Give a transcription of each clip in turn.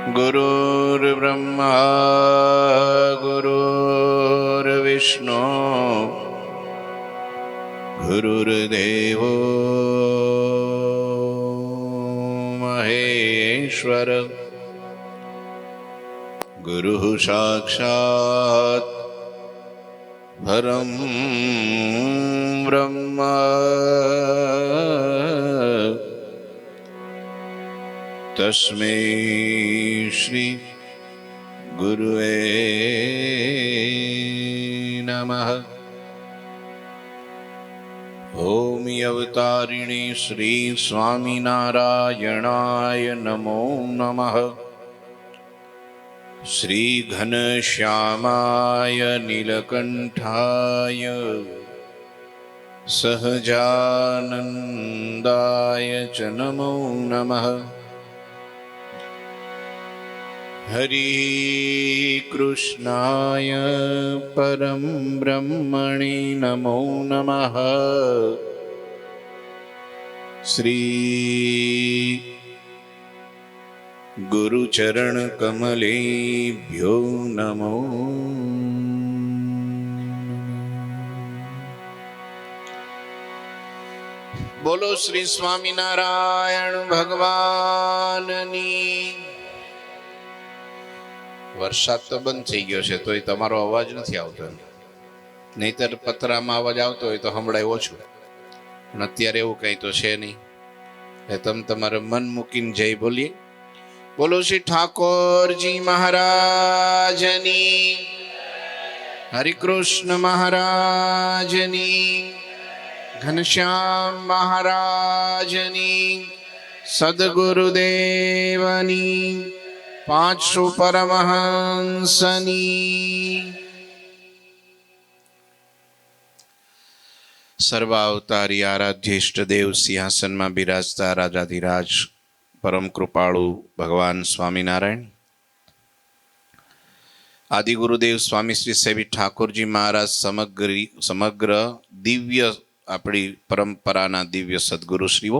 गुरुर्ब्रह्मा गुरुर्विष्णु गुरुर्देवो महेश्वर गुरुः साक्षात् परं ब्रह्म तस्मै श्री गुरुवे नमः। ओम अवतारिणे श्री स्वामिनारायणाय नमो नमः। श्री घनश्यामाय नीलकंठाय सहजानंदाय च नमो नमः। हरि कृष्णाय परम ब्रह्मणे नमो नमः। श्री गुरुचरण कमलेभ्यो नमो। बोलो श्री स्वामीनारायण भगवाननी। વરસાદ તો બંધ થઈ ગયો છે તોય તમારો અવાજ નથી આવતો, નહીતર પતરામાં અવાજ આવતો હોય તો સંભળાય ઓછું, પણ અત્યારે એવું કંઈ તો છે નહીં. તમે તમારે મન મૂકીને જય બોલીએ. બોલો શ્રી ઠાકોરજી મહારાજની, હરિકૃષ્ણ મહારાજની, ઘનશ્યામ મહારાજની, સદગુરુદેવની, 500 પરમહંસની. સર્વાવતારી આરાધ્ય ઇષ્ટદેવ સિંહાસનમાં બિરાજતા રાજાધિરાજ પરમ કૃપાળુ ભગવાન સ્વામિનારાયણ, આદિ ગુરુદેવ સ્વામી શ્રી સેવી ઠાકોરજી મહારાજ સમગ્ર દિવ્ય આપણી પરંપરાના દિવ્ય સદગુરુશ્રીઓ,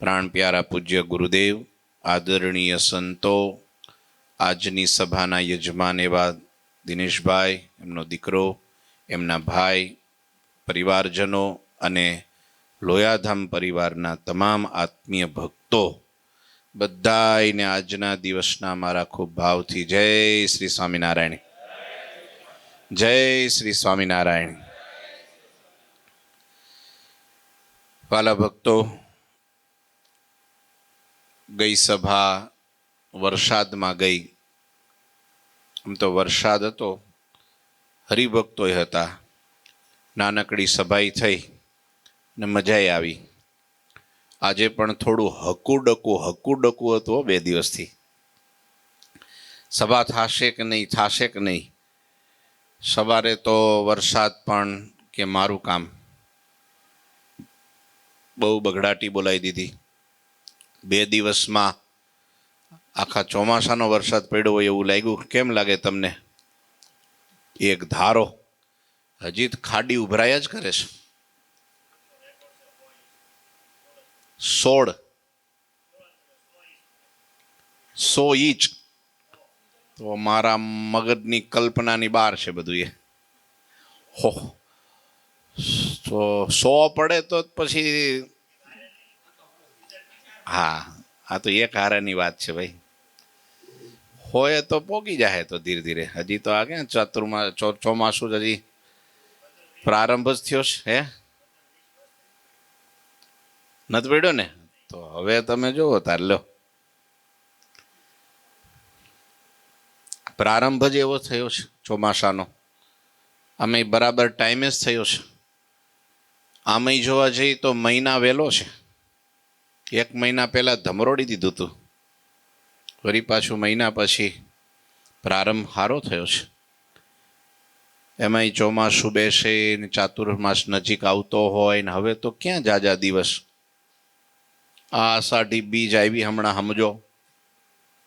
પ્રાણ પ્યારા પૂજ્ય ગુરુદેવ, આદરણીય સંતો, આજની સભાના યજમાન એવા દિનેશભાઈ, એમનો દીકરો, એમના ભાઈ, પરિવારજનો અને લોયાધામ પરિવારના તમામ આત્મીય ભક્તો, બધાને આજના દિવસના મારા ખૂબ ભાવથી જય શ્રી સ્વામિનારાયણ, જય શ્રી સ્વામિનારાયણ. વાલા ભક્તો, ગઈ સભા વરસાદમાં ગઈ. આમ તો વરસાદ હતો, હરિભક્તોય હતા, નાનકડી સભાઈ થઈ ને મજાય આવી. આજે પણ થોડું હકુડકું હતું 2 દિવસથી. સભા થશે કે નહીં, થશે કે નહીં. સવારે તો વરસાદ પણ કે મારું કામ બહુ બગડાટી બોલાવી દીધી. 2 દિવસમાં આખા ચોમાસાનો વરસાદ પડ્યો હોય એવું લાગ્યું. કેમ લાગે તમને? એક ધારો હજી ખાડી ઉભરાયા જ કરે છે. 100 ઇંચ તો મારા મગજની કલ્પનાની બહાર છે બધું. એ હો તો 100 પડે તો પછી હા, આ તો એક હારાની વાત છે ભાઈ. હોય તો પોગી જાય તો ધીરે ધીરે. હજી તો આ કે ચોમાસું હજી પ્રારંભ જ થયો છે. હે નથી પડ્યો ને? તો હવે તમે જુઓ તાર લો, પ્રારંભ જ એવો થયો છે ચોમાસાનો. અમે બરાબર ટાઈમે જ થયો છે. આમે જોવા જઈએ તો મહિના વહેલો છે. 1 મહિના પહેલાં ધમરોડી દીધું હતું, વળી પાછું મહિના પછી પ્રારંભ સારો થયો છે. એમાંય ચોમાસું બેસે ને ચાતુર્માસ નજીક આવતો હોય ને હવે તો ક્યાં જાજા દિવસ. આ અષાઢી બીજ આવી હમણાં, સમજો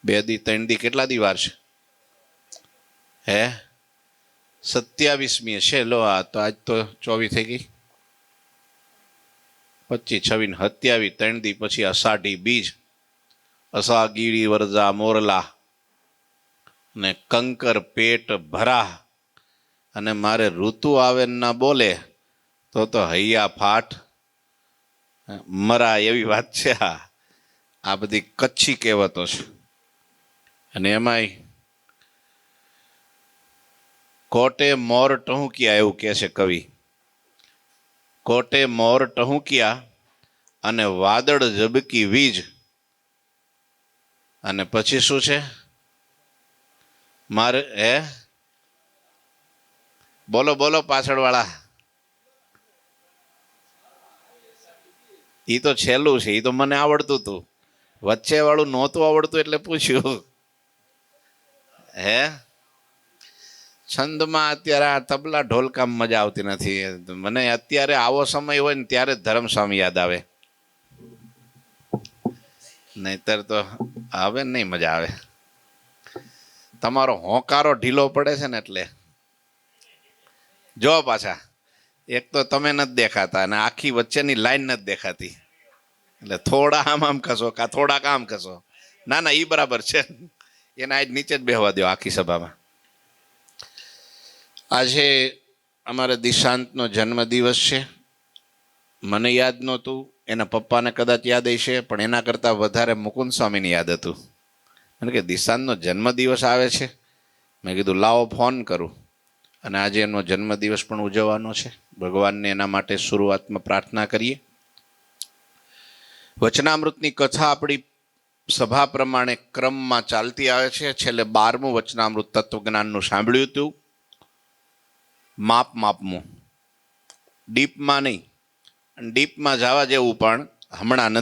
2 દી 3 દી કેટલા દી વાર છે? હે 27મી છે. લો આ તો આજ તો 24 થઈ ગઈ, 25, 26, 27, 3 દી પછી અષાઢી બીજ. અસા ગીડી વરજા મોરલા ને કંકર પેટ ભરા, અને મારે ઋતુ આવે ના બોલે તો હૈયા ફાટ મરા, એવી વાત છે. આ બધી કચ્છી કહેવતો છે. અને એમાંય કોટે મોર ટહુકિયા એવું કહે છે કવિ. કોટે મોર ટહુકિયા અને વાદળ ઝબકી વીજ, અને પછી શું છે? મારે બોલો બોલો પાછળ વાળા. ઈ તો છેલ્લું છે, ઈ તો મને આવડતું હતું. વચ્ચે વાળું નહોતું આવડતું એટલે પૂછ્યું. છંદમાં અત્યારે આ તબલા ઢોલકામાં મજા આવતી નથી. મને અત્યારે આવો સમય હોય ને ત્યારે ધર્મસ્વામી યાદ આવે, નહીતર તો હવે નહીં મજા આવે. તમારો હોંકારો ઢીલો પડે છે ને એટલે જો પાછા એક તો તમે નથી દેખાતા અને આખી વચ્ચેની લાઈન નથી દેખાતી, એટલે થોડા આમ ખસો કા થોડાક આમ ખસો. ના ના, ઈ બરાબર છે. એને આજ નીચે જ બેહવા દો આખી સભામાં. આજે અમારે દિશાંતનો જન્મદિવસ છે. મને યાદ નહોતું, એના પપ્પાને કદાચ યાદ હશે, પણ એના કરતાં વધારે મુકુંદ સ્વામીને યાદ હતું. મને કે દિશાંતનો જન્મદિવસ આવે છે. મેં કીધું લાવો ફોન કરું. અને આજે એમનો જન્મદિવસ પણ ઉજવવાનો છે. ભગવાનને એના માટે શરૂઆતમાં પ્રાર્થના કરીએ. વચનામૃતની કથા આપણી સભા પ્રમાણે ક્રમમાં ચાલતી આવે છે. છેલ્લે 12મું વચનામૃત તત્વજ્ઞાનનું સાંભળ્યું હતું. માપમાં, ડીપમાં નહીં. ડીપમાં જવા જેવું પણ હમણાં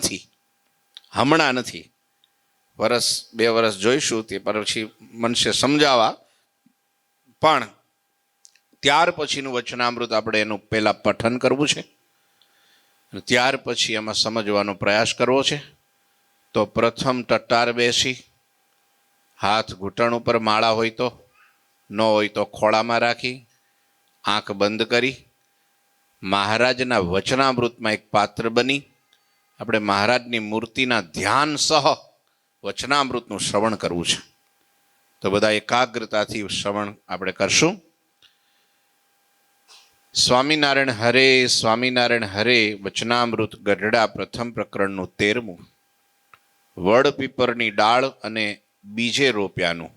નથી. વર્ષ 2 વર્ષ જોઈશું, તે પછી મનશે સમજાવવા. પણ ત્યાર પછીનું વચનામૃત આપણે એનું પહેલાં પઠન કરવું છે, ત્યાર પછી એમાં સમજવાનો પ્રયાસ કરવો છે. તો પ્રથમ ટટ્ટાર બેસી, હાથ ઘૂંટણ ઉપર માળા હોય તો, ન હોય તો ખોળામાં રાખી, આંખ બંધ કરી, મહારાજના વચનામૃતમાં એક પાત્ર બની આપણે મહારાજની મૂર્તિના ધ્યાન સહ વચનામૃતનું શ્રવણ કરવું છે. તો બધા એકાગ્રતાથી શ્રવણ આપણે કરશું. સ્વામિનારાયણ હરે, સ્વામિનારાયણ હરે. વચનામૃત ગઢડા પ્રથમ પ્રકરણનું 13મું. વડ પીપરની ડાળ અને બીજે રોપ્યાનું.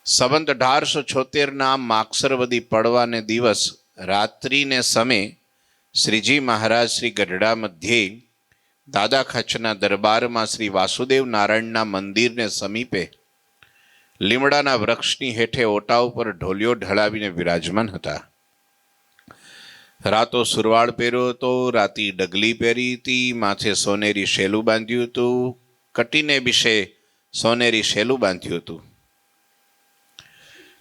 સંવત 1876ના માગસરવદી પડવાને દિવસ રાત્રિને સમય શ્રીજી મહારાજ શ્રી ગઢડા મધ્યે દાદા ખાચરના દરબારમાં શ્રી વાસુદેવ નારાયણના મંદિરને સમીપે લીમડાના વૃક્ષની હેઠે ઓટા ઉપર ઢોલિયો ઢળાવીને વિરાજમાન હતા. રાતો સુરવાળ પહેર્યો હતો, રાતી ડગલી પહેરી હતી, માથે સોનેરી શેલું બાંધ્યું હતું, કટીને વિશે સોનેરી શેલું બાંધ્યું હતું,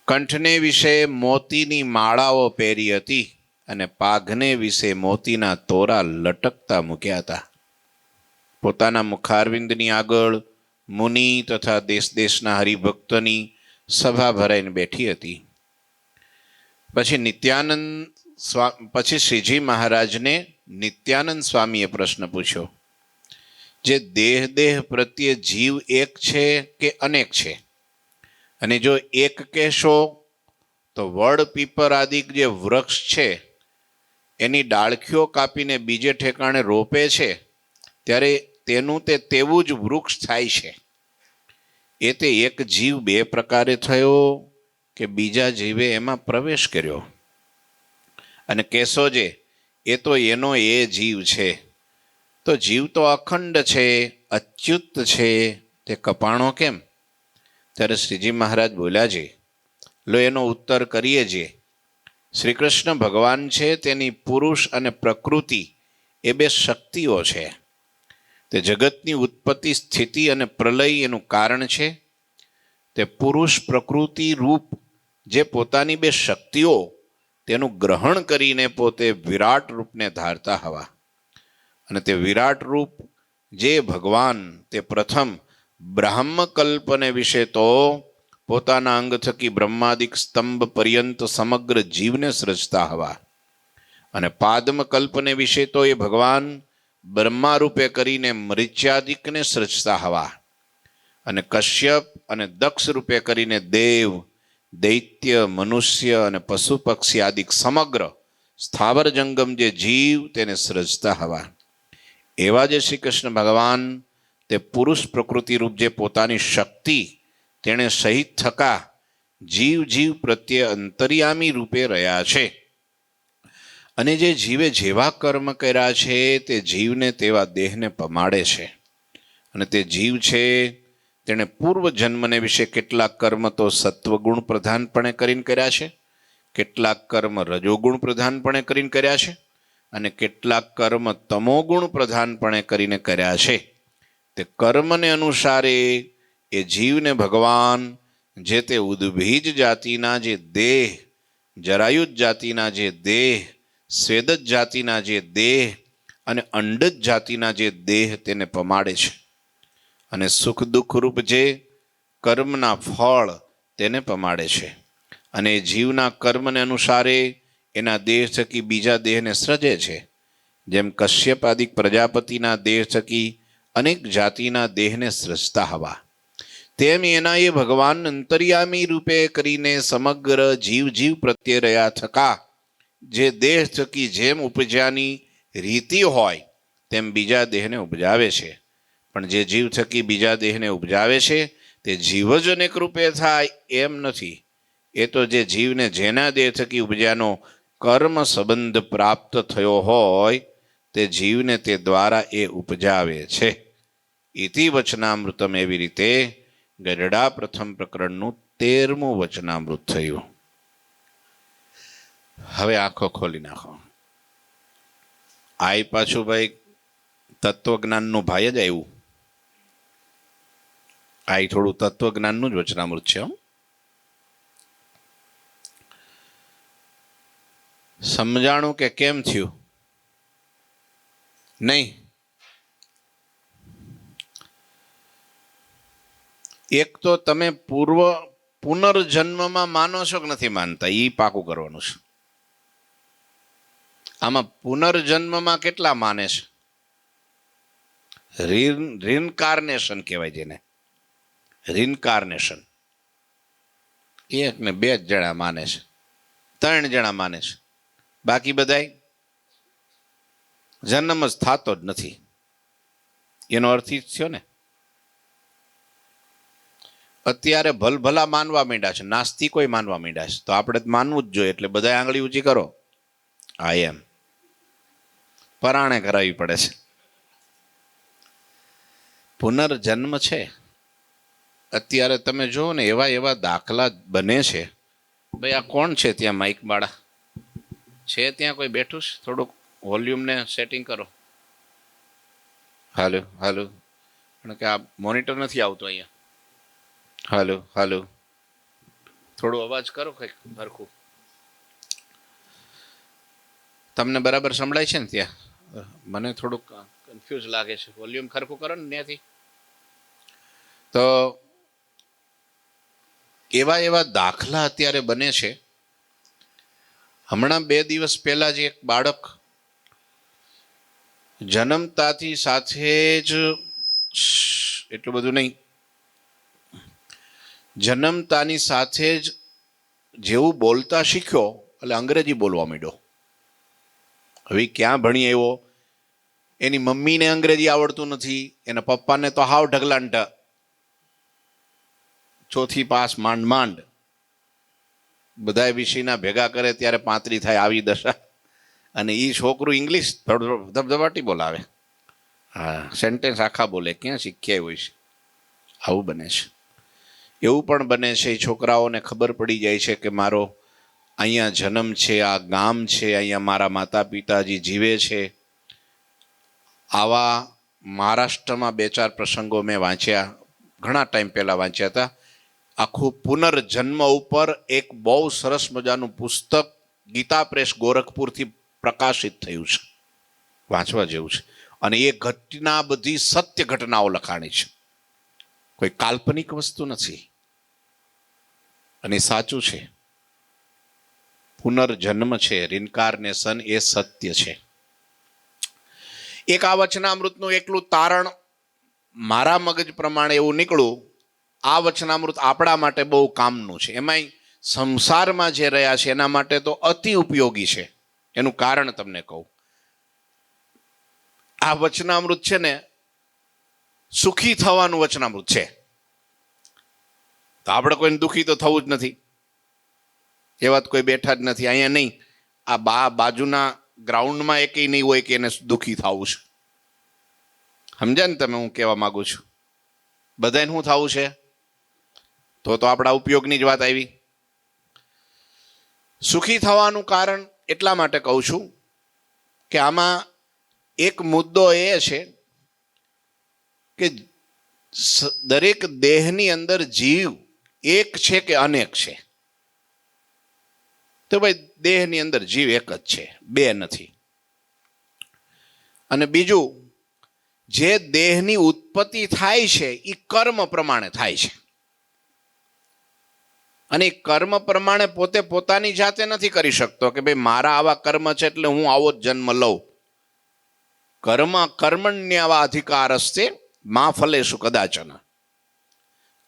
કંઠને વિશે મોતીની માળાઓ પહેરી હતી અને પાઘને વિશે મોતીના તોરા લટકતા મૂક્યા હતા. પોતાના મુખારવિંદની આગળ મુનિ તથા દેશ દેશના હરિભક્તોની સભા ભરાઈને બેઠી હતી. પછી શ્રીજી મહારાજને નિત્યાનંદ સ્વામીએ પ્રશ્ન પૂછ્યો, જે દેહ પ્રત્યે જીવ એક છે કે અનેક છે? અને જો એક કહેશો તો વડ પીપર આદિ જે વૃક્ષ છે એની ડાળખીઓ કાપીને બીજે ઠેકાણે રોપે છે ત્યારે તેનું તેવું જ વૃક્ષ થાય છે. એ તે એક જીવ 2 પ્રકારે થયો કે બીજા જીવે એમાં પ્રવેશ કર્યો? અને કહેશો જે એ તો એનો એ જીવ છે, તો જીવ તો અખંડ છે, અચ્યુત છે, તે કપાણો કેમ? ત્યારે શ્રીજી મહારાજ બોલ્યા છે, લો એનો ઉત્તર કરીએ. જે શ્રી કૃષ્ણ ભગવાન છે તેની પુરુષ અને પ્રકૃતિ એ 2 શક્તિઓ છે. તે જગતની ઉત્પત્તિ, સ્થિતિ અને પ્રલય એનું કારણ છે. તે પુરુષ પ્રકૃતિ રૂપ જે પોતાની 2 શક્તિઓ તેનું ગ્રહણ કરીને પોતે વિરાટ રૂપને ધારતા હવા, અને તે વિરાટ રૂપ જે ભગવાન તે પ્રથમ બ્રહ્મકલ્પને વિશે તો પોતાના અંગ થકી બ્રહ્માદિક સ્તંભ પર્યંત સમગ્ર જીવને સૃજતા હવા, અને પાદમકલ્પને વિશે તો એ ભગવાન બ્રહ્મા રૂપે કરીને મરીચ્યાદિકને સૃજતા હવા, અને કશ્યપ અને દક્ષ રૂપે કરીને દેવ, દૈત્ય, મનુષ્ય અને પશુ પક્ષી આદિક સમગ્ર સ્થાવર જંગમ જે જીવ તેને સૃજતા હવા. એવા જે શ્રી કૃષ્ણ ભગવાન તે પુરુષ પ્રકૃતિ રૂપ જે પોતાની શક્તિ તેણે સહિત થકા જીવ જીવ પ્રત્યે અંતર્યામી રૂપે રહ્યા છે. અને જે જીવે જેવા કર્મ કર્યા છે તે જીવને તેવા દેહને પમાડે છે. અને તે જીવ છે તેણે પૂર્વ જન્મને વિશે કેટલાક કર્મ તો સત્વગુણ પ્રધાનપણે કરીને કર્યા છે, કેટલાક કર્મ રજોગુણ પ્રધાનપણે કરીને કર્યા છે, અને કેટલાક કર્મ તમોગુણ પ્રધાનપણે કરીને કર્યા છે. તે કર્મને અનુસારે એ જીવને ભગવાન જે તે ઉદ્ભીજ જાતિના જે દેહ, જરાયુજ જાતિના જે દેહ, સ્વેદજ જાતિના જે દેહ અને અંડજ જાતિના જે દેહ તેને પમાડે છે. અને સુખ દુઃખ રૂપ જે કર્મના ફળ તેને પમાડે છે. અને જીવના કર્મને અનુસારે એના દેહ થકી બીજા દેહને સર્જે છે. જેમ કશ્યપાદિક પ્રજાપતિના દેહ થકી અનેક જાતિના દેહને સૃજતા હવા, તેમ એના એ ભગવાન અંતર્યામી રૂપે કરીને સમગ્ર જીવ જીવ પ્રત્યે રહ્યા થકા જે દેહ થકી જેમ ઉપજ્યાની રીતિ હોય તેમ બીજા દેહને ઉપજાવે છે. પણ જે જીવ થકી બીજા દેહને ઉપજાવે છે તે જીવ જ અનેક રૂપે થાય એમ નથી. એ તો જે જીવને જેના દેહ થકી ઉપજ્યાનો કર્મ સંબંધ પ્રાપ્ત થયો હોય તે જીવને તે દ્વારા એ ઉપજાવે છે. ઇતિ વચનામૃતમ. એવી રીતે ગરડા પ્રથમ પ્રકરણનું 13મું વચનામૃત થયું. હવે આંખો ખોલી નાખો. આય પાછું ભાઈ તત્વજ્ઞાનનું ભાઈ જ આવ્યું. આ થોડું તત્વજ્ઞાનનું જ વચનામૃત છે. સમજાણું કે કેમ થયું? નહીં. એક તો તમે પુનર્જન્મમાં માનો છો કે નથી માનતા એ પાકું કરવાનું છે. આમાં પુનર્જન્મમાં કેટલા માને છે? રિનકાર્નેશન કહેવાય જેને, રિનકાર્નેશન. એક ને બે જ જણા માને છે, 3 જણા માને છે. બાકી બધાય જન્મ જ થતો જ નથી. એનો અર્થ જ થયો ને. અત્યારે ભલભલા માનવા માંડ્યા છે, નાસ્તિકોય માનવા માંડ્યા છે. તો આપણે માનવું જ જોઈએ. એટલે બધા આંગળી ઊંચી કરો. હા, એમ પરાણે કરાવી પડે છે. પુનર્જન્મ છે. અત્યારે તમે જુઓ ને એવા એવા દાખલા બને છે. ભાઈ આ કોણ છે ત્યાં માઇક વાળા છે? ત્યાં કોઈ બેઠું છે? થોડુંક વોલ્યુમને સેટિંગ કરો. હાલો હાલો, કારણ કે આ મોનિટર નથી આવતું અહીંયા. હાલો હાલો, થોડો અવાજ કરો કંઈક સરખું. તમને બરાબર સંભળાય છે ને ત્યાં? મને થોડુંક કન્ફ્યુઝ લાગે છે. વોલ્યુમ ખરખું કરો ને ત્યાંથી. તો એવા એવા દાખલા અત્યારે બને છે. હમણાં 2 દિવસ પહેલા જ એક બાળક જન્મતાથી સાથે જ, એટલું બધું નહીં, જન્મતાની સાથે જ જેવું બોલતા શીખ્યો એટલે અંગ્રેજી બોલવા માંડ્યો. હવે ક્યાં ભણી આવ્યો? એની મમ્મીને અંગ્રેજી આવડતું નથી, એના પપ્પાને તો હાવ ઢગલાંટ, 4થી પાસ માંડ માંડ. બધા વિષયના ભેગા કરે ત્યારે 35 થાય આવી દશા. અને એ છોકરું ઇંગ્લિશ ધબધબાટી બોલાવે. હા, સેન્ટેન્સ આખા બોલે. ક્યાં શીખ્યા હોય છે? આવું બને છે. એવું પણ બને છે છોકરાઓને ખબર પડી જાય છે કે મારો અહીંયા જન્મ છે, આ ગામ છે, અહીંયા મારા માતા પિતાજી જીવે છે. આવા મહારાષ્ટ્રમાં 2-4 પ્રસંગો મેં વાંચ્યા, ઘણા ટાઈમ પહેલાં વાંચ્યા હતા. આખું પુનર્જન્મ ઉપર એક બહુ સરસ મજાનું પુસ્તક ગીતા પ્રેસ ગોરખપુરથી પ્રકાશિત થયું છે. વાંચવા જેવું છે. અને એ ઘટના બધી સત્ય ઘટનાઓ લખાણી છે, કોઈ કાલ્પનિક વસ્તુ નથી. અને સાચું છે. પુનર્જન્મ છે, રિન્કાર્નેશન એ સત્ય છે. એક આ વચનામૃતનું એકલું તારણ મારા મગજ પ્રમાણે એવું નીકળ્યું, આ વચનામૃત આપણા માટે બહુ કામનું છે. એમાંય સંસારમાં જે રહ્યા છે એના માટે તો અતિ ઉપયોગી છે. એનું કારણ તમને કહું. આ વચનામૃત છે ને સુખી થવાનું વચનામૃત છે. તો આપણે કોઈને દુઃખી તો થવું જ નથી, એ વાત કોઈ બેઠા જ નથી અહીંયા. નહીં, આ બાજુના ગ્રાઉન્ડમાં એકેય નહીં હોય કે એને દુઃખી થવું છે. સમજ્યા ને તમે હું કહેવા માંગુ છું? બધાને શું થવું છે? તો આપણા ઉપયોગની જ વાત આવી. સુખી થવાનું કારણ એટલા માટે કહું છું કે આમાં એક મુદ્દો એ છે કે દરેક દેહની અંદર જીવ એક છે કે અનેક છે? તો ભાઈ દેહની અંદર જીવ એક જ છે, બે નથી. અને બીજું, જે દેહની ઉત્પત્તિ થાય છે એ કર્મ પ્રમાણે થાય છે. અને કર્મ પ્રમાણે પોતે પોતાની જાતે નથી કરી શકતો કે ભાઈ મારા આવા કર્મ છે એટલે હું આવો જ જન્મ લઉં. કર્મણ્યવા અધિકાર હસ્તે મા ફલેશુ કદાચન.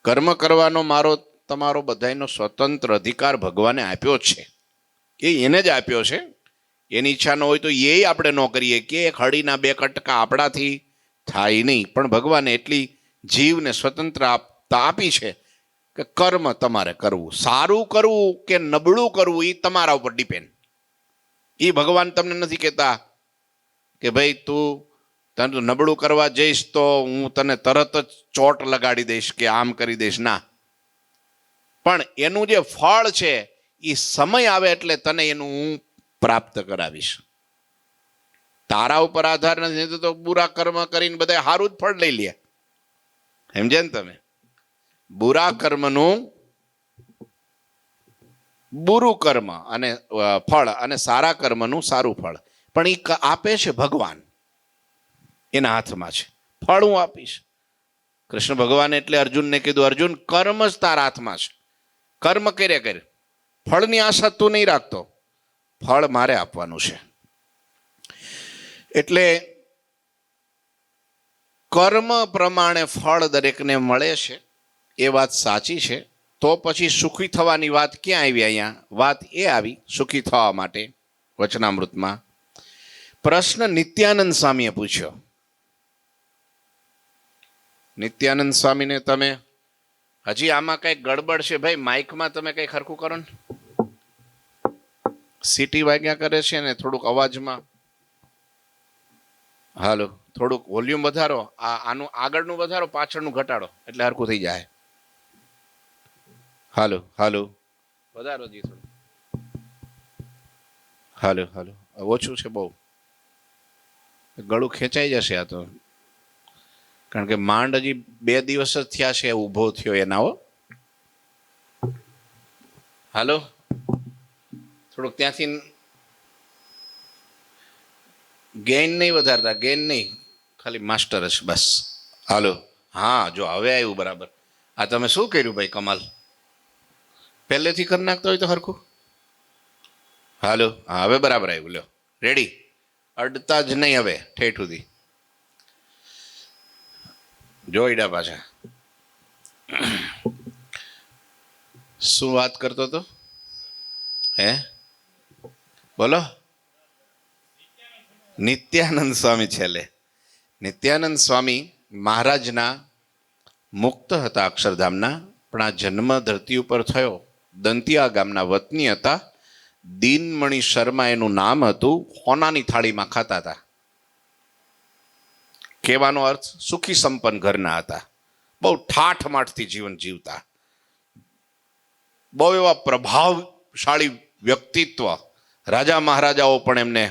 કર્મ કરવાનો મારો તમારો બધાનો સ્વતંત્ર અધિકાર ભગવાને આપ્યો છે. એ એને જ આપ્યો છે. એની ઈચ્છા ન હોય તો એ આપણે ન કરીએ કે એક હળીના બે કટકા આપણાથી થાય નહીં. પણ ભગવાને એટલી જીવને સ્વતંત્ર આપી છે કે કર્મ તમારે કરવું, સારું કરવું કે નબળું કરવું એ તમારા ઉપર ડિપેન્ડ. એ ભગવાન તમને નથી કહેતા કે ભાઈ તું નબળું કરવા જઈશ તો હું તને તરત જ ચોટ લગાડી દઈશ કે આમ કરી દઈશ. ના, પણ એનું જે ફળ છે એ સમય આવે એટલે તને એનું હું પ્રાપ્ત કરાવીશ. તારા ઉપર આધાર નથી. તો બુરા કર્મ કરીને બધા સારું જ ફળ લઈ લે. સમજે ને તમે? બુરા કર્મનું બુરું કર્મ અને ફળ, અને સારા કર્મનું સારું ફળ. પણ એ આપે છે ભગવાન, એના હાથમાં છે. ફળ હું આપીશ. કૃષ્ણ ભગવાન એટલે અર્જુનને કીધું, અર્જુન કર્મ જ તારા હાથમાં છે. કર્મ કર્યા કરે, ફળની આશા તું નહીં રાખતો, ફળ મારે આપવાનું છે. એટલે કર્મ પ્રમાણે ફળ દરેકને મળે છે, એ વાત સાચી છે. તો પછી સુખી થવાની વાત ક્યાં આવી? અહીંયા વાત એ આવી સુખી થવા માટે વચનામૃતમાં. પ્રશ્ન નિત્યાનંદ સ્વામીએ પૂછ્યો. નિત્યાનંદ સ્વામીને તમે હજી આમાં કઈ ગડબડ છે ભાઈ, માઇકમાં તમે કઈ ખરખું કરો ને, સીટી વાગ્યા કરે છે ને થોડુંક અવાજમાં. હાલો, થોડુંક વોલ્યુમ વધારો, આનું આગળનું વધારો, પાછળનું ઘટાડો એટલે હરખું થઈ જાય. હાલો હાલો, વધારો જી થોડું. હાલો હાલો, ઓછું છે બહુ, ગળું ખેંચાઈ જશે આ તો. કારણ કે માંડ હજી 2 દિવસ જ થયા છે ઊભો થયો એના. હો, હાલો, થોડુંક ત્યાંથી ગેઇન નહીં વધારતા, ગેઇન નહીં, ખાલી માસ્ટર જ બસ. હાલો, હા, જો હવે આવ્યું બરાબર. આ તમે શું કર્યું ભાઈ કમાલ? પહેલેથી કરી નાખતા હોય તો હરખું. હાલો, હા હવે બરાબર આવ્યું. લ્યો, રેડી, અડતા જ નહીં હવે ઠેઠ સુધી. જોઈડા પાછા. શું વાત કરતો હતો? હે, બોલો. નિત્યાનંદ સ્વામી છેલ્લે. નિત્યાનંદ સ્વામી મહારાજના મુક્ત હતા અક્ષરધામના, પણ આ જન્મ ધરતી ઉપર થયો દંતિયા ગામના વતની હતા. દીનમણી શર્મા એનું નામ હતું. હોનાની થાળીમાં ખાતા હતા. કહેવાનો અર્થ સુખી સંપન્ન ઘરના હતા. બહુ ઠાઠમાઠથી જીવન જીવતા, બહુ એવા પ્રભાવશાળી વ્યક્તિત્વ. રાજા મહારાજાઓ પણ એમને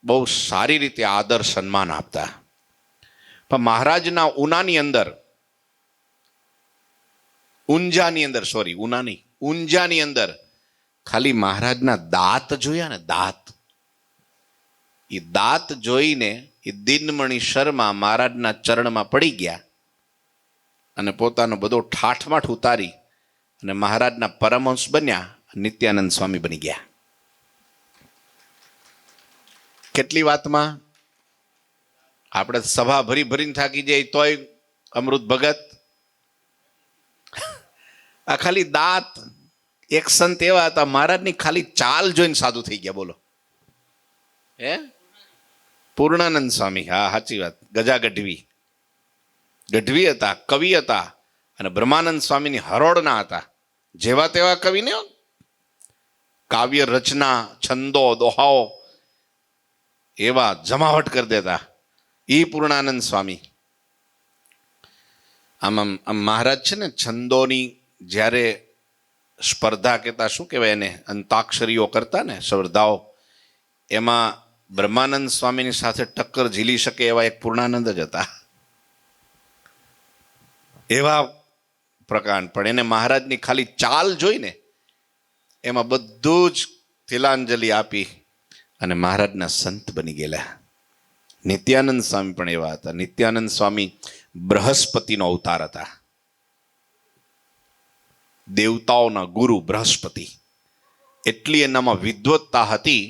બહુ સારી રીતે આદર સન્માન આપતા. પણ મહારાજના ઉનાની અંદર, ઊંઝાની અંદર ખાલી મહારાજના દાંત જોયા ને, એ દાંત જોઈને એ દીનમણી શર્મા મહારાજના ચરણમાં પડી ગયા અને પોતાનો બધો ઠાઠમાઠ ઉતારી અને મહારાજના પરમહંસ બન્યા. નિત્યાનંદ સ્વામી બની ગયા. કેટલી વાતમાં? આપણે સભા ભરી ભરીને થાકી જાય તોય અમૃત ભગત. આ ખાલી દાંત. એક સંત એવા હતા મહારાજની ખાલી ચાલ જોઈને સાધુ થઈ ગયા. બોલો હે પૂર્ણાનંદ સ્વામી. હા સાચી વાત. ગજા ગઢવી હતા, કવિ હતા, અને બ્રહ્માનંદ સ્વામીની હરોળના હતા. જેવા તેવા કવિ ને કાવ્ય રચના, છંદો, દોહાઓ એવા જમાવટ કરી દેતા એ પૂર્ણાનંદ સ્વામી. આમ મહારાજ છે ને છંદોની જ્યારે સ્પર્ધા કહેતા, શું કહેવાય એને, અંતાક્ષરીઓ કરતા ને સ્પર્ધાઓ, એમાં બ્રહ્માનંદ સ્વામીની સાથે ટક્કર ઝીલી શકે એવા એક પૂર્ણાનંદ જ હતા. એવા પ્રકાર. પણ એને મહારાજની ખાલી ચાલ જોઈને એમાં બધું જ તિલાંજલિ આપી અને મહારાજના સંત બની ગયેલા. નિત્યાનંદ સ્વામી પણ એવા હતા. નિત્યાનંદ સ્વામી બૃહસ્પતિનો અવતાર હતા. દેવતાઓના ગુરુ બૃહસ્પતિ. એટલી એનામાં વિદ્વત્તા હતી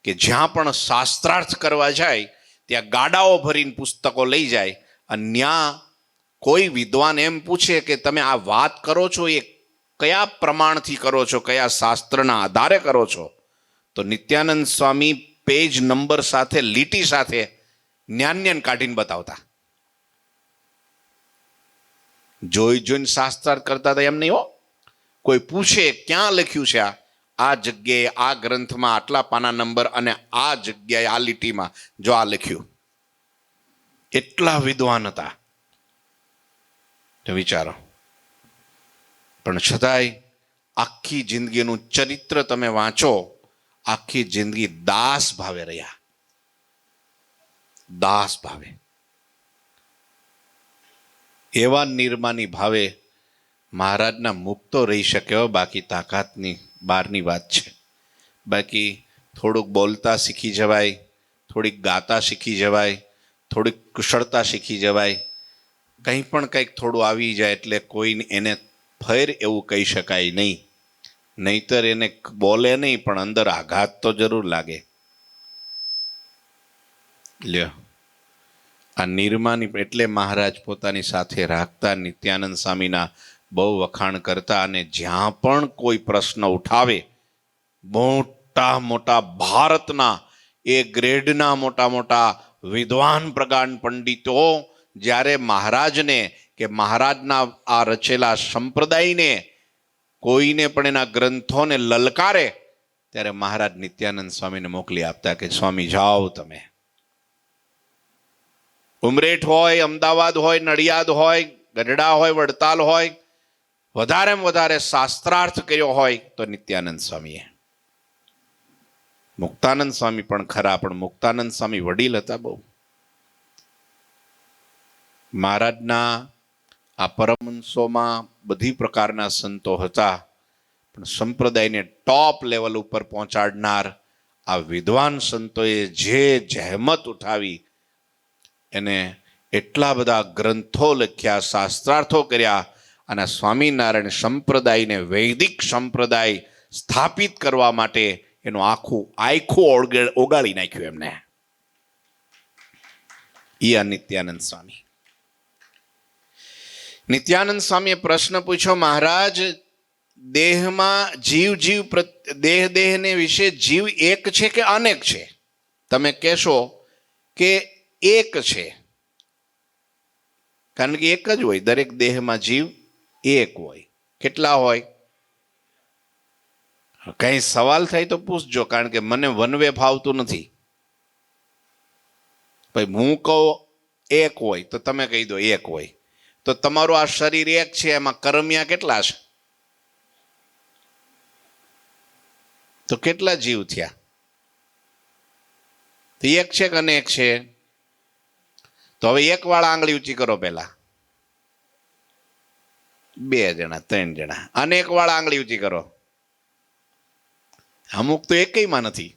કે જ્યાં પણ શાસ્ત્રાર્થ કરવા જાય ત્યાં ગાડાઓ ભરીને પુસ્તકો લઈ જાય, અને ત્યાં કોઈ વિદ્વાન એમ પૂછે કે તમે આ વાત કરો છો એ કયા પ્રમાણથી કરો છો, કયા શાસ્ત્રના આધારે કરો છો, તો નિત્યાનંદ સ્વામી પેજ નંબર સાથે, લીટી સાથે જ્ઞાન કાઢીને બતાવતા. જોઈને શાસ્ત્રાર્થ કરતા હતા એમ નહીં હો. કોઈ પૂછે ક્યાં લખ્યું છે આ જગ્યાએ, આ ગ્રંથમાં આટલા પાના નંબર અને આ જગ્યાએ આ લીટીમાં જો આ લખ્યું. એટલા વિદ્વાન હતા. તો વિચારો. પણ છતાંય આખી જિંદગીનું ચરિત્ર તમે વાંચો, આખી જિંદગી દાસ ભાવે રહ્યા. દાસ ભાવે. એવા નિર્માની ભાવે મહારાજના મુક્તો રહી શક્યો. બાકી તાકાતની બહારની વાત છે. બાકી થોડુંક બોલતા શીખી જવાય, થોડીક ગાતા શીખી જવાય, થોડીક કુશળતા શીખી જવાય, કંઈ પણ કંઈક થોડું આવી જાય એટલે કોઈ એને ફેર એવું કહી શકાય નહીં. નહીતર એને બોલે નહીં પણ અંદર આઘાત તો જરૂર લાગે. લ્યો, આ નિર્માની એટલે મહારાજ પોતાની સાથે રાખતા. નિત્યાનંદ સ્વામીના બહુ વખાણ કરતા, અને જ્યાં પણ કોઈ પ્રશ્ન ઉઠાવે, મોટા મોટા ભારતના એ ગ્રેડના મોટા મોટા વિદ્વાન પ્રગાઢ પંડિતો જ્યારે મહારાજને કે મહારાજના આ રચેલા સંપ્રદાયને કોઈને પણ એના ગ્રંથોને લલકારે, ત્યારે મહારાજ નિત્યાનંદ સ્વામીને મોકલી આપતા કે સ્વામી જાઓ તમે. ઉમરેઠ હોય, અમદાવાદ હોય, નડિયાદ હોય, ગઢડા હોય, વડતાલ હોય, વધારેમાં વધારે શાસ્ત્રાર્થ કર્યો હોય તો નિત્યાનંદ સ્વામીએ. મુક્તાનંદ સ્વામી પણ ખરા, પણ મુક્તાનંદ સ્વામી વડીલ હતા બહુ. મહારાજના આ પરમહંસોમાં બધી પ્રકારના સંતો હતા, પણ સંપ્રદાયને ટોપ લેવલ ઉપર પહોંચાડનાર આ વિદ્વાન સંતોએ જે જહેમત ઉઠાવી, એને એટલા બધા ગ્રંથો લખ્યા, શાસ્ત્રાર્થો કર્યા, અને સ્વામિનારાયણ સંપ્રદાયને વૈદિક સંપ્રદાય સ્થાપિત કરવા માટે એનું આખું ઓગાળી નાખ્યું એમને. ઈ આ નિત્યાનંદ સ્વામી. નિત્યાનંદ સ્વામીએ પ્રશ્ન પૂછ્યો, મહારાજ દેહમાં દેહને વિશે જીવ એક છે કે અનેક છે? તમે કહેશો કે એક છે, કારણ કે એક જ હોય. દરેક દેહમાં જીવ એક હોય. કેટલા હોય? કઈ સવાલ થાય તો પૂછજો, કારણ કે મને વનવે ફાવતું નથી. ભાઈ હું કહું એક હોય તો તમે કહી દો એક હોય, તો તમારું આ શરીર એક છે, એમાં કરમિયા કેટલા છે? તો કેટલા જીવ થયા? તો એક છે કે અનેક છે? તો હવે એક વાળા આંગળી ઊંચી કરો પહેલા. 2 જણા, 3 જણા. અનેક વાળા આંગળી ઊંચી કરો. અમુક તો એકયમાં નથી.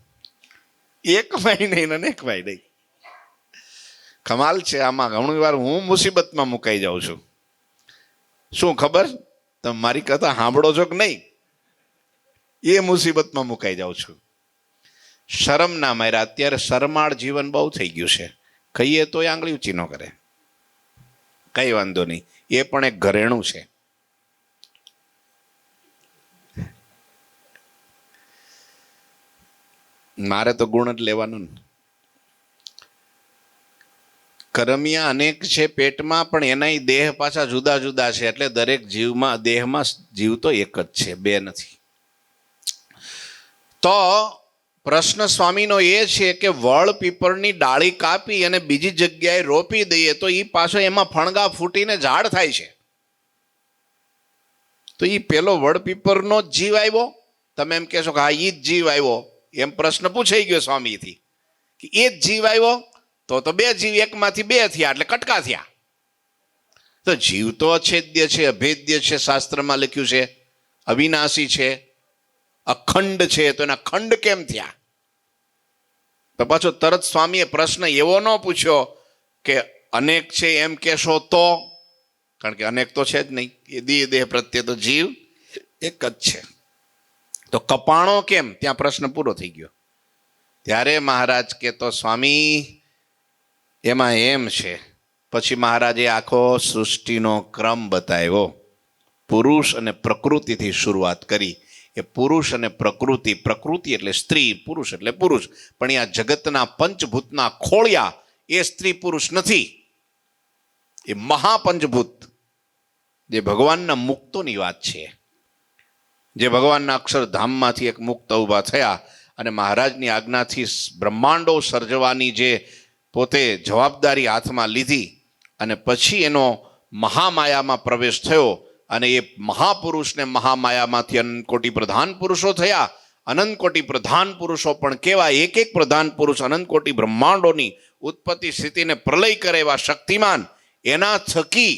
એકમાંય નહીં, અનેકમાંય નહીં. કમાલ છે. આમાં ઘણી વાર હું મુસીબતમાં મુકાઈ જાઉં છું. શું ખબર? તમે મારી કથા સાંભળો છો કે નહીં, એ મુસીબતમાં મુકાઈ જાઉં છું. શરમ ના માર્યા. અત્યારે શરમાળ જીવન બહુ થઈ ગયું છે. ખાઈએ તોય આંગળી ઊંચી ન કરે. કઈ વાંધો નહીં, એ પણ એક ઘરેણું છે. મારે તો ગુણ જ લેવાનું ને. કરમિયા અનેક છે પેટમાં, પણ એના દેહ પાછા જુદા જુદા છે. એટલે દરેક જીવમાં, દેહમાં જીવ તો એક જ છે, બે નથી. તો પ્રશ્ન સ્વામીનો એ છે કે વડ પીપળની ડાળી કાપી અને બીજી જગ્યાએ રોપી દઈએ તો એ પાછો એમાં ફણગા ફૂટીને ઝાડ થાય છે. તો એ પેલો વડ પીપળનો જ જીવ આવ્યો? તમે એમ કહેશો કે હા એ જ જીવ આવ્યો, એમ પ્રશ્ન પૂછાઈ ગયો સ્વામીથી કે એ જ જીવ આવ્યો તો બે જીવ એકમાંથી બે થયા એટલે કટકા થયા. તો જીવ તો અછેદ્ય છે, અભેદ્ય છે, શાસ્ત્રમાં લખ્યું છે, અવિનાશી છે, અખંડ છે. તો એના ખંડ કેમ થયા? તો પાછો તરત સ્વામીએ પ્રશ્ન એવો ન પૂછ્યો કે અનેક છે એમ કહેશો તો, કારણ કે અનેક તો છે જ નહીં, એ દેહ પ્રત્યે તો જીવ એક જ છે. તો કપાણો કેમ? ત્યાં પ્રશ્ન પૂરો થઈ ગયો. ત્યારે મહારાજ કે તો સ્વામી એમાં એમ છે. પછી મહારાજે આખો સૃષ્ટિનો ક્રમ બતાવ્યો. પુરુષ અને પ્રકૃતિથી શરૂઆત કરી. એ પુરુષ અને પ્રકૃતિ, પ્રકૃતિ એટલે સ્ત્રી, પુરુષ એટલે પુરુષ. પણ આ જગતના પંચભૂતના ખોળિયા એ સ્ત્રી પુરુષ નથી, એ મહાપંચભૂત જે ભગવાનના મુક્તોની વાત છે. જે ભગવાનના અક્ષરધામમાંથી એક મુક્ત ઊભા થયા અને મહારાજની આજ્ઞાથી બ્રહ્માંડો સર્જવાની જે પોતે જવાબદારી હાથમાં લીધી અને પછી એનો મહામાયામાં પ્રવેશ થયો. અને એ મહાપુરુષને મહામાયામાંથી અનંત કોટી પ્રધાન પુરુષો થયા. અનંત કોટી પ્રધાન પુરુષો પણ કેવા? એક એક પ્રધાન પુરુષ અનંત કોટી બ્રહ્માંડોની ઉત્પત્તિ સ્થિતિને પ્રલય કરે એવા શક્તિમાન. એના થકી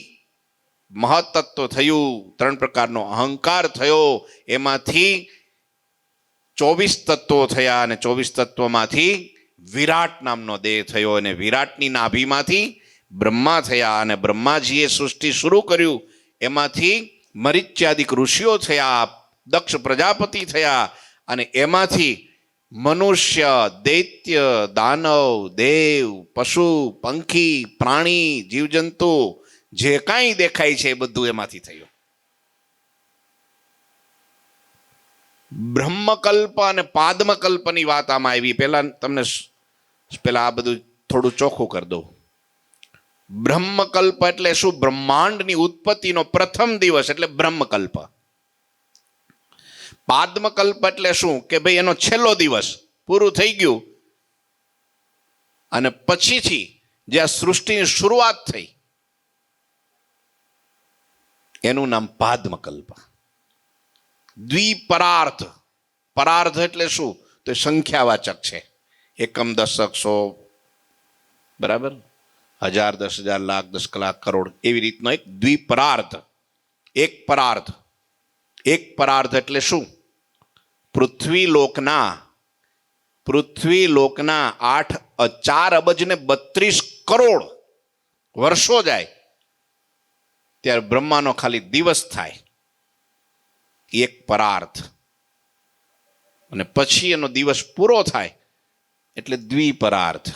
મહત્તત્વ થયું, 3 પ્રકારનો અહંકાર થયો, એમાંથી 24 તત્વો થયા અને 24 તત્વોમાંથી વિરાટ નામનો દેહ થયો અને વિરાટની નાભીમાંથી બ્રહ્મા થયા અને બ્રહ્માજીએ સૃષ્ટિ શરૂ કર્યું. એમાંથી મરીચ્યાદિક ઋષિઓ થયા, દક્ષ પ્રજાપતિ થયા અને એમાંથી મનુષ્ય, દૈત્ય, દાનવ, દેવ, પશુ, પંખી, પ્રાણી, જીવજંતુ જે કાંઈ દેખાય છે એ બધું એમાંથી થયું. બ્રહ્મકલ્પ અને પાદ્મકલ્પની વાત આમાં આવી. પહેલા આ બધું થોડું ચોખ્ખું કરી દઉં. બ્રહ્મકલ્પ એટલે શું? બ્રહ્માંડની ઉત્પત્તિનો પ્રથમ દિવસ એટલે બ્રહ્મકલ્પ. પાદ્મકલ્પ એટલે શું? કે ભાઈ એનો છેલ્લો દિવસ પૂરું થઈ ગયું અને પછીથી જે આ સૃષ્ટિની શરૂઆત થઈ એનું નામ પાદ્મકલ્પ. દ્વિપરાર્ધ. પરાર્ધ એટલે શું? તો સંખ્યાવાચક છે. એકમ, દશક, 100, બરાબર, 1000, 10,000, લાખ, 10 લાખ, કરોડ, એવી રીતનો એક દ્વિપરાર્ધ. એક પરાર્ધ. એક પરાર્ધ એટલે શું? પૃથ્વીલોકના 4 અબજ ને 32 કરોડ વર્ષો જાય ત્યારે બ્રહ્માનો ખાલી દિવસ થાય, એક પરાર્ધ. અને પછી એનો દિવસ પૂરો થાય એટલે દ્વિપરાર્ધ.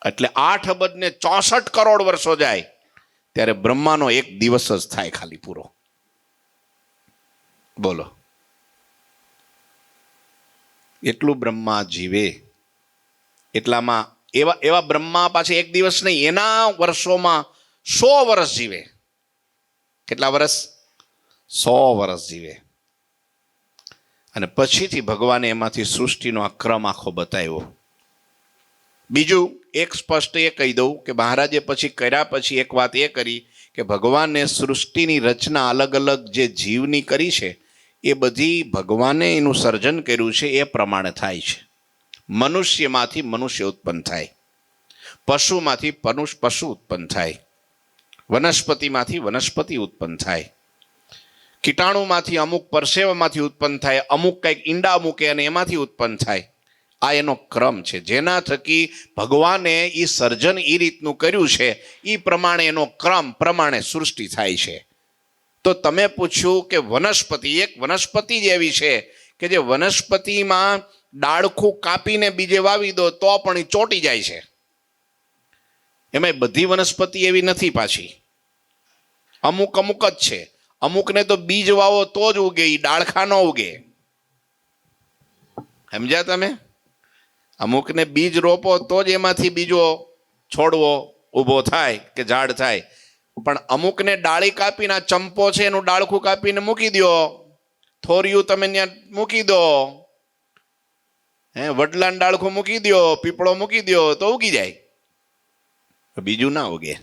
એટલે 8 અબજ ને 64 કરોડ વર્ષો જાય ત્યારે બ્રહ્માનો એક દિવસ જ થાય ખાલી પૂરો. બોલો, એટલું બ્રહ્મા જીવે. એટલામાં એવા બ્રહ્મા પાછી એક દિવસ નહીં, એના વર્ષોમાં 100 વર્ષ જીવે. કેટલા વર્ષ? 100 વર્ષ જીવે. અને પછીથી ભગવાને એમાંથી સૃષ્ટિનો આ ક્રમ આખો બતાવ્યો. બીજું એક સ્પષ્ટ એ કહી દઉં કે મહારાજે પછી કર્યા પછી એક વાત એ કરી કે ભગવાને સૃષ્ટિની રચના અલગ અલગ જે જીવની કરી છે એ બધી ભગવાને એનું સર્જન કર્યું છે એ પ્રમાણે થાય છે. મનુષ્યમાંથી મનુષ્ય ઉત્પન્ન થાય, પશુમાંથી પશુ ઉત્પન્ન થાય, વનસ્પતિમાંથી વનસ્પતિ ઉત્પન્ન થાય, કીટાણુમાંથી અમુક પરસેવામાંથી ઉત્પન્ન થાય, અમુક કંઈક ઈંડા મૂકે અને એમાંથી ઉત્પન્ન થાય. આ એનો ક્રમ છે જેના થકી ભગવાને એ સર્જન એ રીતનું કર્યું છે. એ પ્રમાણે એનો ક્રમ પ્રમાણે સૃષ્ટિ થાય છે. તો તમે પૂછ્યું કે વનસ્પતિ, એક વનસ્પતિ જ એવી છે કે જે વનસ્પતિમાં ડાળખું કાપીને બીજે વાવી દો તો પણ એ ચોંટી જાય છે. એમાં બધી વનસ્પતિ એવી નથી પાછી, અમુક અમુક જ છે. અમુકને તો બીજ વાવો તો જ ઉગે, એ ડાળખા ન ઉગે. સમજ્યા તમે? અમુકને બીજ રોપો તો જ એમાંથી બીજો છોડવો ઊભો થાય કે ઝાડ થાય. પણ અમુકને ડાળી કાપીને, આ ચંપો છે એનું ડાળખું કાપીને મૂકી દો, થોરિયું તમે ત્યાં મૂકી દો, વડલાનું ડાળખું મૂકી દો, પીપળો મૂકી દો તો ઉગી જાય, બીજું ના ઉગે.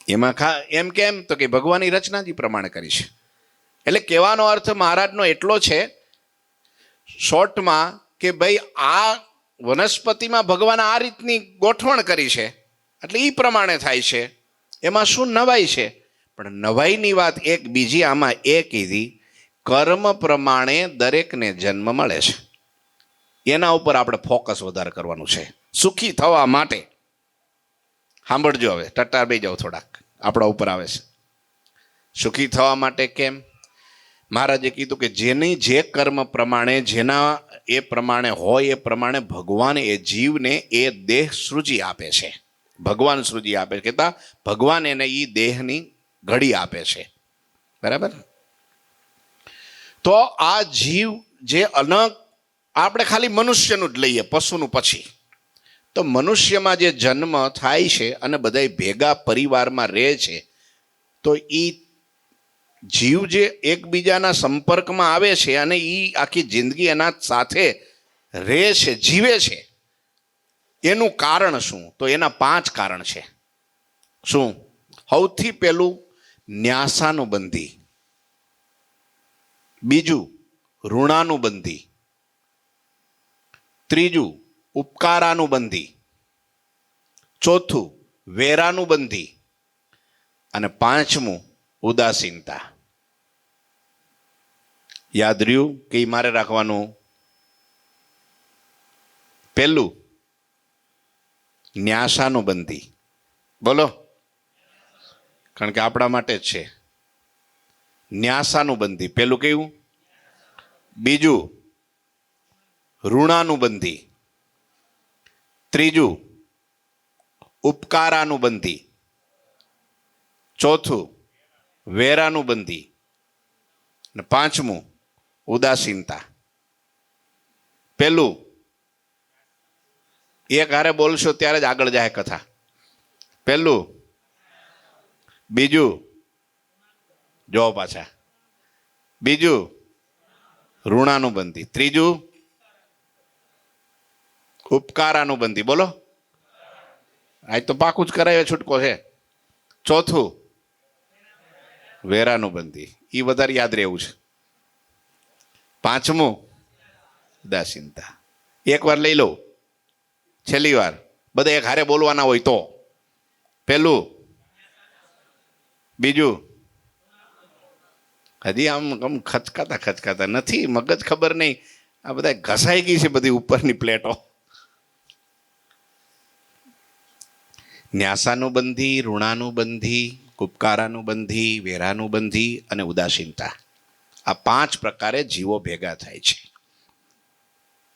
એમાં એમ કેમ? તો કે ભગવાનની રચના જ પ્રમાણે કરી છે. એટલે કહેવાનો અર્થ મહારાજનો એટલો છે શોર્ટમાં કે ભાઈ આ વનસ્પતિમાં ભગવાન આ રીતની ગોઠવણ કરી છે એટલે એ પ્રમાણે થાય છે. એમાં શું નવાઈ છે? પણ નવાઈની વાત એક બીજી આમાં એ કીધી, કર્મ પ્રમાણે દરેકને જન્મ મળે છે. એના ઉપર આપણે ફોકસ વધારે કરવાનું છે, સુખી થવા માટે. સાંભળજો હવે, ટટ્ટાર બેસી જાઓ થોડાક, આપણા ઉપર આવે છે. સુખી થવા માટે કેમ? મહારાજે કીધું કે જેની જે કર્મ પ્રમાણે, જેના એ પ્રમાણે હોય એ પ્રમાણે ભગવાન એ જીવને એ દેહ સૃજી આપે છે. ભગવાન સૃજી આપે છે, કહેતા ભગવાન એને એ દેહની ઘડી આપે છે. બરાબર? તો આ જીવ જે આપણે ખાલી મનુષ્યનું જ લઈએ, પશુનું પછી. તો મનુષ્યમાં જે જન્મ થાય છે અને બધા ભેગા પરિવારમાં રહે છે, તો એ જીવ જે એકબીજાના સંપર્કમાં આવે છે અને એ આખી જિંદગી એના સાથે રહે છે, જીવે છે, એનું કારણ શું? તો એના 5 કારણ છે. શું? સૌથી પહેલું ન્યાસાનુબંધી, બીજું ઋણાનુબંધી, ત્રીજું ઉપકારાનુબંધી, ચોથું વેરાનુબંધી અને 5મું ઉદાસીનતા. યાદ રહ્યું કે મારે રાખવાનું? પહેલું ન્યાસાનુબંધી, બોલો, કારણ કે આપણા માટે જ છે. ન્યાસાનુબંધી પેલું કયું? બીજું ઋણાનુબંધી, ત્રીજું ઉપકારાનુબંધી, ચોથું વેરાનુબંધી અને 5મું ઉદાસીનતા. પેલું એક હારે બોલશો ત્યારે જ આગળ જાય કથા. પેલું, બીજું જો પાછા, બીજું ઋણાનુબંધી, ત્રીજું ઉપકારાનુબંધી. બોલો, આજ તો પાકું જ કરાવે છૂટકો છે. ચોથું વેરાનુબંધી, એ વધારે યાદ રહેવું છે. 5મું ઉદાસીનતા. એક વાર લઈ લો, છેલ્લી વાર, બધા એક હારે બોલવાના હોય તો. પેલું, બીજું, હજી આમ ખચકાતા નથી, મગજ ખબર નહીં, આ બધા ઘસાઈ ગઈ છે બધી ઉપરની પ્લેટો. ન્યાસાનુબંધી, ઋણાનુબંધી, ઉપકારાનુબંધી, વેરાનુબંધી અને ઉદાસીનતા. આ 5 પ્રકારે જીવો ભેગા થાય છે.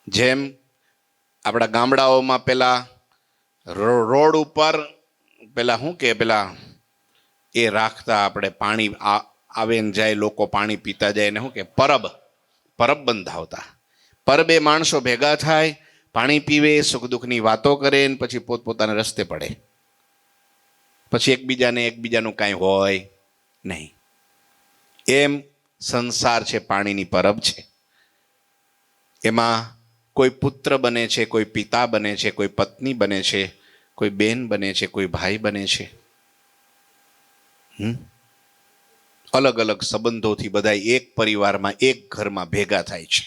જેમ આપણા ગામડાઓમાં પેલા રોડ ઉપર પેલા શું કે પેલા એ રાખતા, આપણે પાણી આવે ને જાય, લોકો પાણી પીતા જાય ને શું કે પરબ બંધાવતા. પરબે માણસો ભેગા થાય, પાણી પીવે, સુખ દુઃખની વાતો કરે ને પછી પોતપોતાના રસ્તે પડે. પછી એકબીજાનું કાંઈ હોય નહીં. એમ સંસાર છે, પાણીની પરબ છે. એમાં કોઈ પુત્ર બને છે, કોઈ પિતા બને છે, કોઈ પત્ની બને છે, કોઈ બેન બને છે, કોઈ ભાઈ બને છે. અલગ અલગ સંબંધોથી બધા એક પરિવારમાં, એક ઘરમાં ભેગા થાય છે.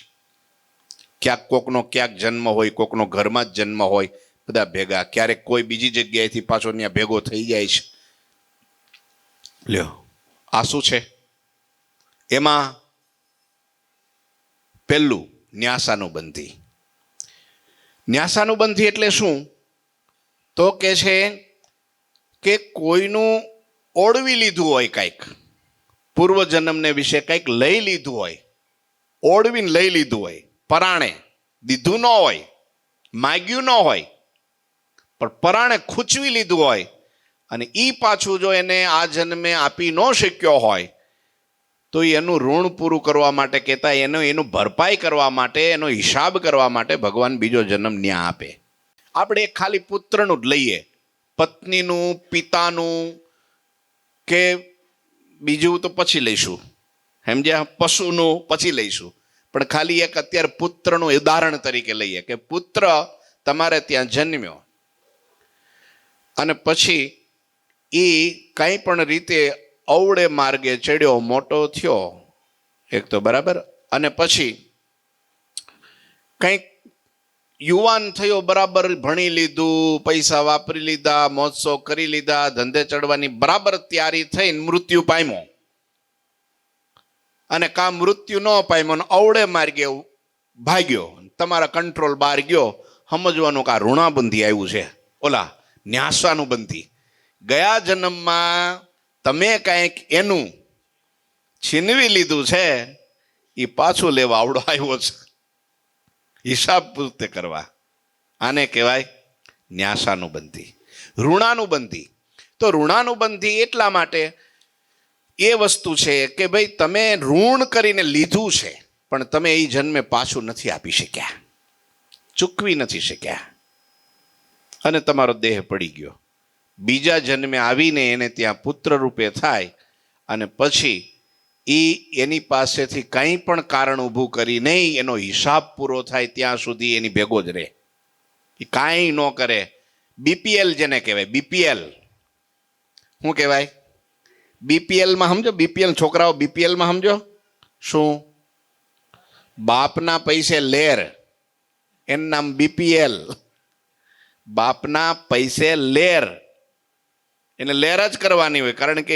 ક્યાંક કોકનો ક્યાંક જન્મ હોય, કોકનો ઘરમાં જ જન્મ હોય, બધા ભેગા. ક્યારેક કોઈ બીજી જગ્યાએથી પાછો ત્યાં ભેગો થઈ જાય છે. લ્યો, આ શું છે? એમાં પહેલું ન્યાસાનુબંધી. ન્યાસાનુબંધી એટલે શું? તો કે છે કે કોઈનું ઓળવી લીધું હોય, કાંઈક પૂર્વજન્મને વિશે કંઈક લઈ લીધું હોય, ઓળવીને લઈ લીધું હોય, પરાણે દીધું ન હોય, માગ્યું ન હોય, પણ પરાણે ખૂંચવી લીધું હોય અને એ પાછું જો એને આ જન્મે આપી ન શક્યો હોય તો એનું ઋણ પૂરું કરવા માટે કહેતા એનું ભરપાઈ કરવા માટે, એનો હિસાબ કરવા માટે ભગવાન બીજો જન્મ ન્યા આપે. આપણે ખાલી પુત્રનું જ લઈએ, પત્નીનું, પિતાનું કે બીજું તો પછી લઈશું, સમજ્યા, પશુનું પછી લઈશું, પણ ખાલી એક અત્યારે પુત્રનું ઉદાહરણ તરીકે લઈએ કે પુત્ર તમારે ત્યાં જન્મ્યો અને પછી એ કંઈ પણ રીતે અવળે માર્ગે ચડ્યો, મોટો થયો એક તો બરાબર, અને પછી કંઈક યુવાન થયો, બરાબર ભણી લીધું, પૈસા વાપરી લીધા, મોજશોખ કરી લીધા, ધંધે ચડવાની બરાબર તૈયારી થઈને મૃત્યુ પામ્યો અને કા મૃત્યુ ન પામ્યો ને અવળે માર્ગે ભાગ્યો, તમારા કંટ્રોલ બહાર ગયો, સમજવાનું કે આ ઋણાબંધી આવ્યું છે, ઓલા ન્યાસાનું બંધી. ગયા જન્મમાં તમે કાંઈક એનું છીનવી લીધું છે, એ પાછું લેવા આવડો આવ્યો છે, હિસાબ પૂરતે કરવા. આને કહેવાય ન્યાસાનુબંધી, ઋણાનુબંધી. તો ઋણાનુબંધી એટલા માટે એ વસ્તુ છે કે ભાઈ તમે ઋણ કરીને લીધું છે પણ તમે એ જન્મે પાછું નથી આપી શક્યા, ચૂકવી નથી શક્યા અને તમારો દેહ પડી ગયો. બીજા જન્મે આવીને એને ત્યાં પુત્ર રૂપે થાય અને પછી એની પાસેથી કંઈ પણ કારણ ઊભું કરી નહીં, એનો હિસાબ પૂરો થાય ત્યાં સુધી એની ભેગો જ રહે, એ કાંઈ ન કરે. બીપીએલ જેને કહેવાય, બીપીએલ શું કહેવાય? બીપીએલમાં સમજો, બીપીએલ છોકરાઓ બીપીએલમાં સમજો શું? બાપના પૈસે લેર, એનું નામ બીપીએલ. બાપના પૈસે લેર, એને લેર જ કરવાની હોય, કારણ કે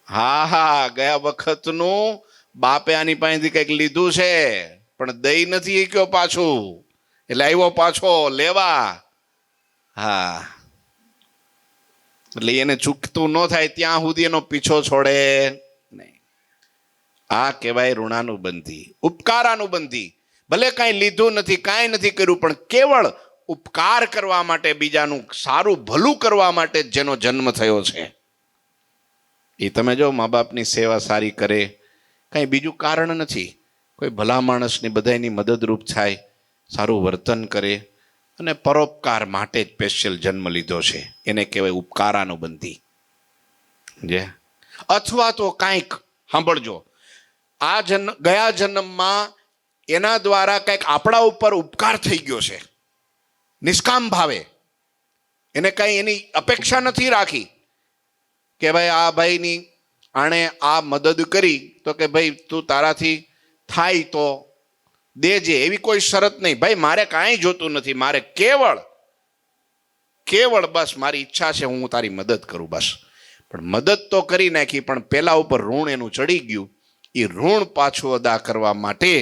હા ગયા વખતનું બાપે આની પાસેથી કંઈક લીધું છે પણ દઈ નથી ગયો પાછું, એટલે આવ્યો પાછો લેવા. હા, એટલે એને ચૂકતું ન થાય ત્યાં સુધી એનો પીછો છોડે નહીં. આ કહેવાય ઋણાનુબંધી. ઉપકારાનુબંધી, ભલે કાંઈ લીધું નથી, કાંઈ નથી કર્યું, પણ કેવળ ઉપકાર કરવા માટે, બીજાનું સારું ભલું કરવા માટે જેનો જન્મ થયો છે, એ તમે જો મા બાપની સેવા સારી કરે, કાંઈ બીજું કારણ નથી, કોઈ ભલા માણસની બધાની મદદરૂપ થાય, સારું વર્તન કરે અને પરોપકાર માટે જ સ્પેશિયલ જન્મ લીધો છે, એને કહેવાય ઉપકારાનુબંધી. જે અથવા તો કાંઈક સાંભળજો, આ ગયા જન્મમાં એના દ્વારા કંઈક આપણા ઉપર ઉપકાર થઈ ગયો છે, નિષ્કામ ભાવે, એને કાંઈ એની અપેક્ષા નથી રાખી કે ભાઈ આ ભાઈની આણે આ મદદ કરી તો કે ભાઈ તું તારાથી થાય તો દેજે, એવી કોઈ શરત નહીં. ભાઈ મારે કાંઈ જોતું નથી, મારે કેવળ બસ મારી ઈચ્છા છે હું તારી મદદ કરું બસ. પણ મદદ તો કરી નાખી, પણ પેલા ઉપર ઋણ એનું ચડી ગયું, એ ઋણ પાછું અદા કરવા માટે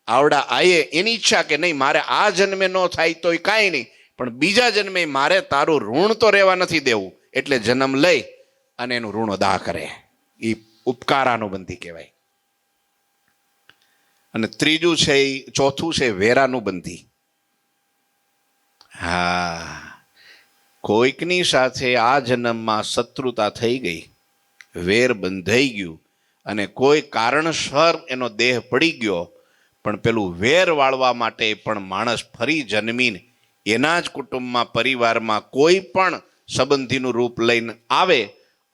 આવડા આયે એની ઈચ્છા કે નહીં મારે આ જન્મે ન થાય તોય કાંઈ નહીં, પણ બીજા જન્મે મારે તારું ઋણ તો રહેવા નથી દેવું, એટલે જન્મ લઈ અને એનું ઋણ અદા કરે, એ ઉપકારાનુબંધી કહેવાય. અને ત્રીજું છે, ચોથું છે વેરાનુબંધી. હા, કોઈકની સાથે આ જન્મમાં શત્રુતા થઈ ગઈ, વેર બંધાઈ ગયું અને કોઈ કારણસર એનો દેહ પડી ગયો, પણ પેલું વેર વાળવા માટે પણ માણસ ફરી જન્મીને એના જ કુટુંબમાં, પરિવારમાં કોઈ પણ સંબંધીનું રૂપ લઈને આવે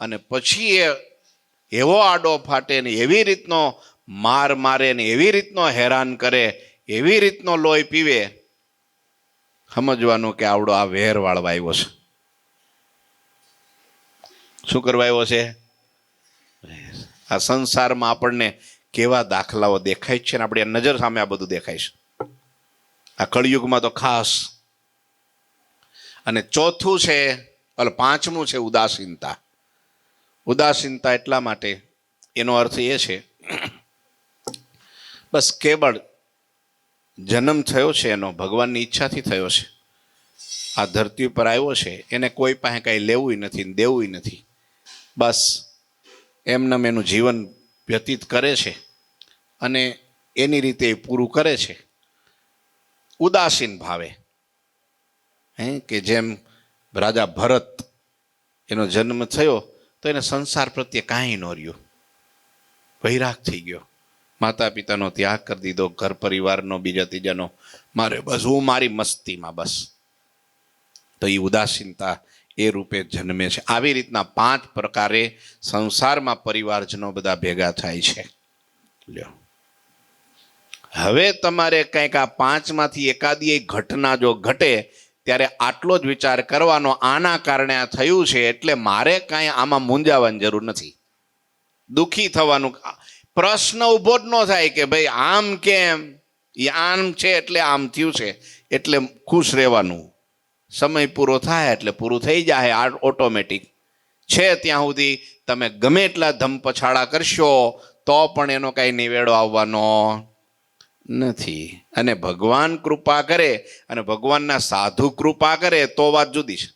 અને પછી એ એવો આડો ફાટે ને એવી રીતનો માર મારે ને એવી રીતનો હેરાન કરે, એવી રીતનો લોહી પીવે, સમજવાનું કે આવડો આ વેર વાળવા આવ્યો છે. શું કરવા આવ્યો છે? આ સંસારમાં આપણને કેવા દાખલાઓ દેખાય છે ને આપણી નજર સામે આ બધું દેખાય છે, આ કળિયુગમાં તો ખાસ. અને ચોથું છે, પાંચમું છે ઉદાસીનતા. ઉદાસીનતા એટલા માટે, એનો અર્થ એ છે બસ કેવળ જન્મ થયો છે એનો ભગવાનની ઈચ્છાથી થયો છે, આ ધરતી ઉપર આવ્યો છે, એને કોઈ પાસે કાંઈ લેવું નથી ને દેવું નથી, બસ એમનેમ એનું જીવન વ્યતીત કરે છે અને એની રીતે પૂરું કરે છે ઉદાસીન ભાવે. કે જેમ રાજા ભરત એનો જન્મ થયો તો એને સંસાર પ્રત્યે કાંઈ ન રહ્યું, વૈરાગ થઈ ગયો, માતા પિતાનો ત્યાગ કરી દીધો, ઘર પરિવારનો બીજા ત્રીજાનો, મારે બસ હું મારી મસ્તીમાં બસ. તો એ ઉદાસીનતા એ રૂપે જન્મે છે. આવી રીતના 5 પ્રકારે સંસારમાં પરિવારજનો બધા ભેગા થાય છે. લ્યો, હવે તમારે કંઈક આ 5માંથી એકાદી ઘટના જો ઘટે ત્યારે આટલો જ વિચાર કરવાનો, આના કારણે આ થયું છે એટલે મારે કાંઈ આમાં મૂંઝાવાની જરૂર નથી, દુઃખી થવાનું પ્રશ્ન ઊભો જ ન થાય કે ભાઈ આમ કેમ, એ આમ છે એટલે આમ થયું છે, એટલે ખુશ રહેવાનું. સમય પૂરો થાય એટલે પૂરું થઈ જાય, આ ઓટોમેટિક છે. ત્યાં સુધી તમે ગમે એટલા ધમપછાડા કરશો તો પણ એનો કાંઈ નિવેડો આવવાનો નથી. અને ભગવાન કૃપા કરે અને ભગવાનના સાધુ કૃપા કરે તો વાત જુદી છે.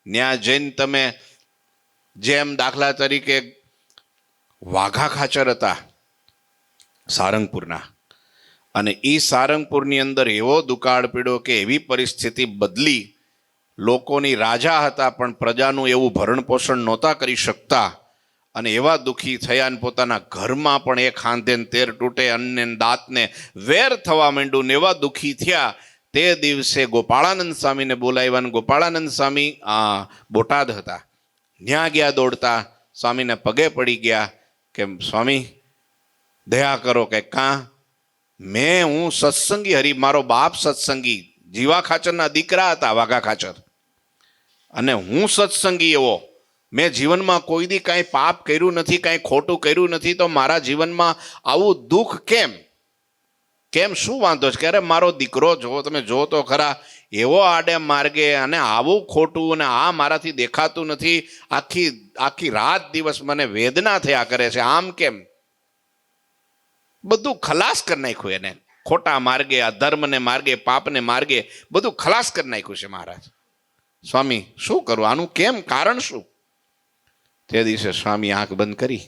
ત્યાં જઈને તમે જેમ દાખલા તરીકે વાઘા ખાચર હતા સારંગપુરના, અને એ સારંગપુરની અંદર એવો દુકાળ પીડ્યો કે એવી પરિસ્થિતિ બદલી, લોકોની રાજા હતા પણ પ્રજાનું એવું ભરણ પોષણ નહોતા કરી શકતા, અને એવા દુઃખી થયા ને પોતાના ઘરમાં પણ એક હાંધે 13 તૂટે, અન્ન દાંતને વેર થવા માંડ્યું ને એવા દુઃખી થયા. તે દિવસે ગોપાળાનંદ સ્વામીને બોલાવ્યા. ગોપાળાનંદ સ્વામી બોટાદ હતા, ત્યાં ગયા દોડતા, સ્વામીને પગે પડી ગયા કે સ્વામી દયા કરો કે હું સત્સંગી હરી, મારો બાપ સત્સંગી જીવા ખાચરના દીકરા હતા વાઘા ખાચર, અને હું સત્સંગી એવો, મેં જીવનમાં કોઈ દી કાંઈ પાપ કર્યું નથી, કાંઈ ખોટું કર્યું નથી, તો મારા જીવનમાં આવું દુઃખ કેમ, શું વાંધો છે? કે અરે મારો દીકરો જો તમે જો તો ખરા, એવો આડે માર્ગે, અને આવું ખોટું, અને આ મારાથી દેખાતું નથી, આખી રાત દિવસ મને વેદના થયા કરે છે, આમ કેમ? બધું ખલાસ કરી નાખ્યું એને, ખોટા માર્ગે, અધર્મને માર્ગે, પાપને માર્ગે બધું ખલાસ કરી નાખ્યું છે મહારાજ. સ્વામી શું કરું, આનું કેમ, કારણ શું? તે દિવસે સ્વામી આંખ બંધ કરી.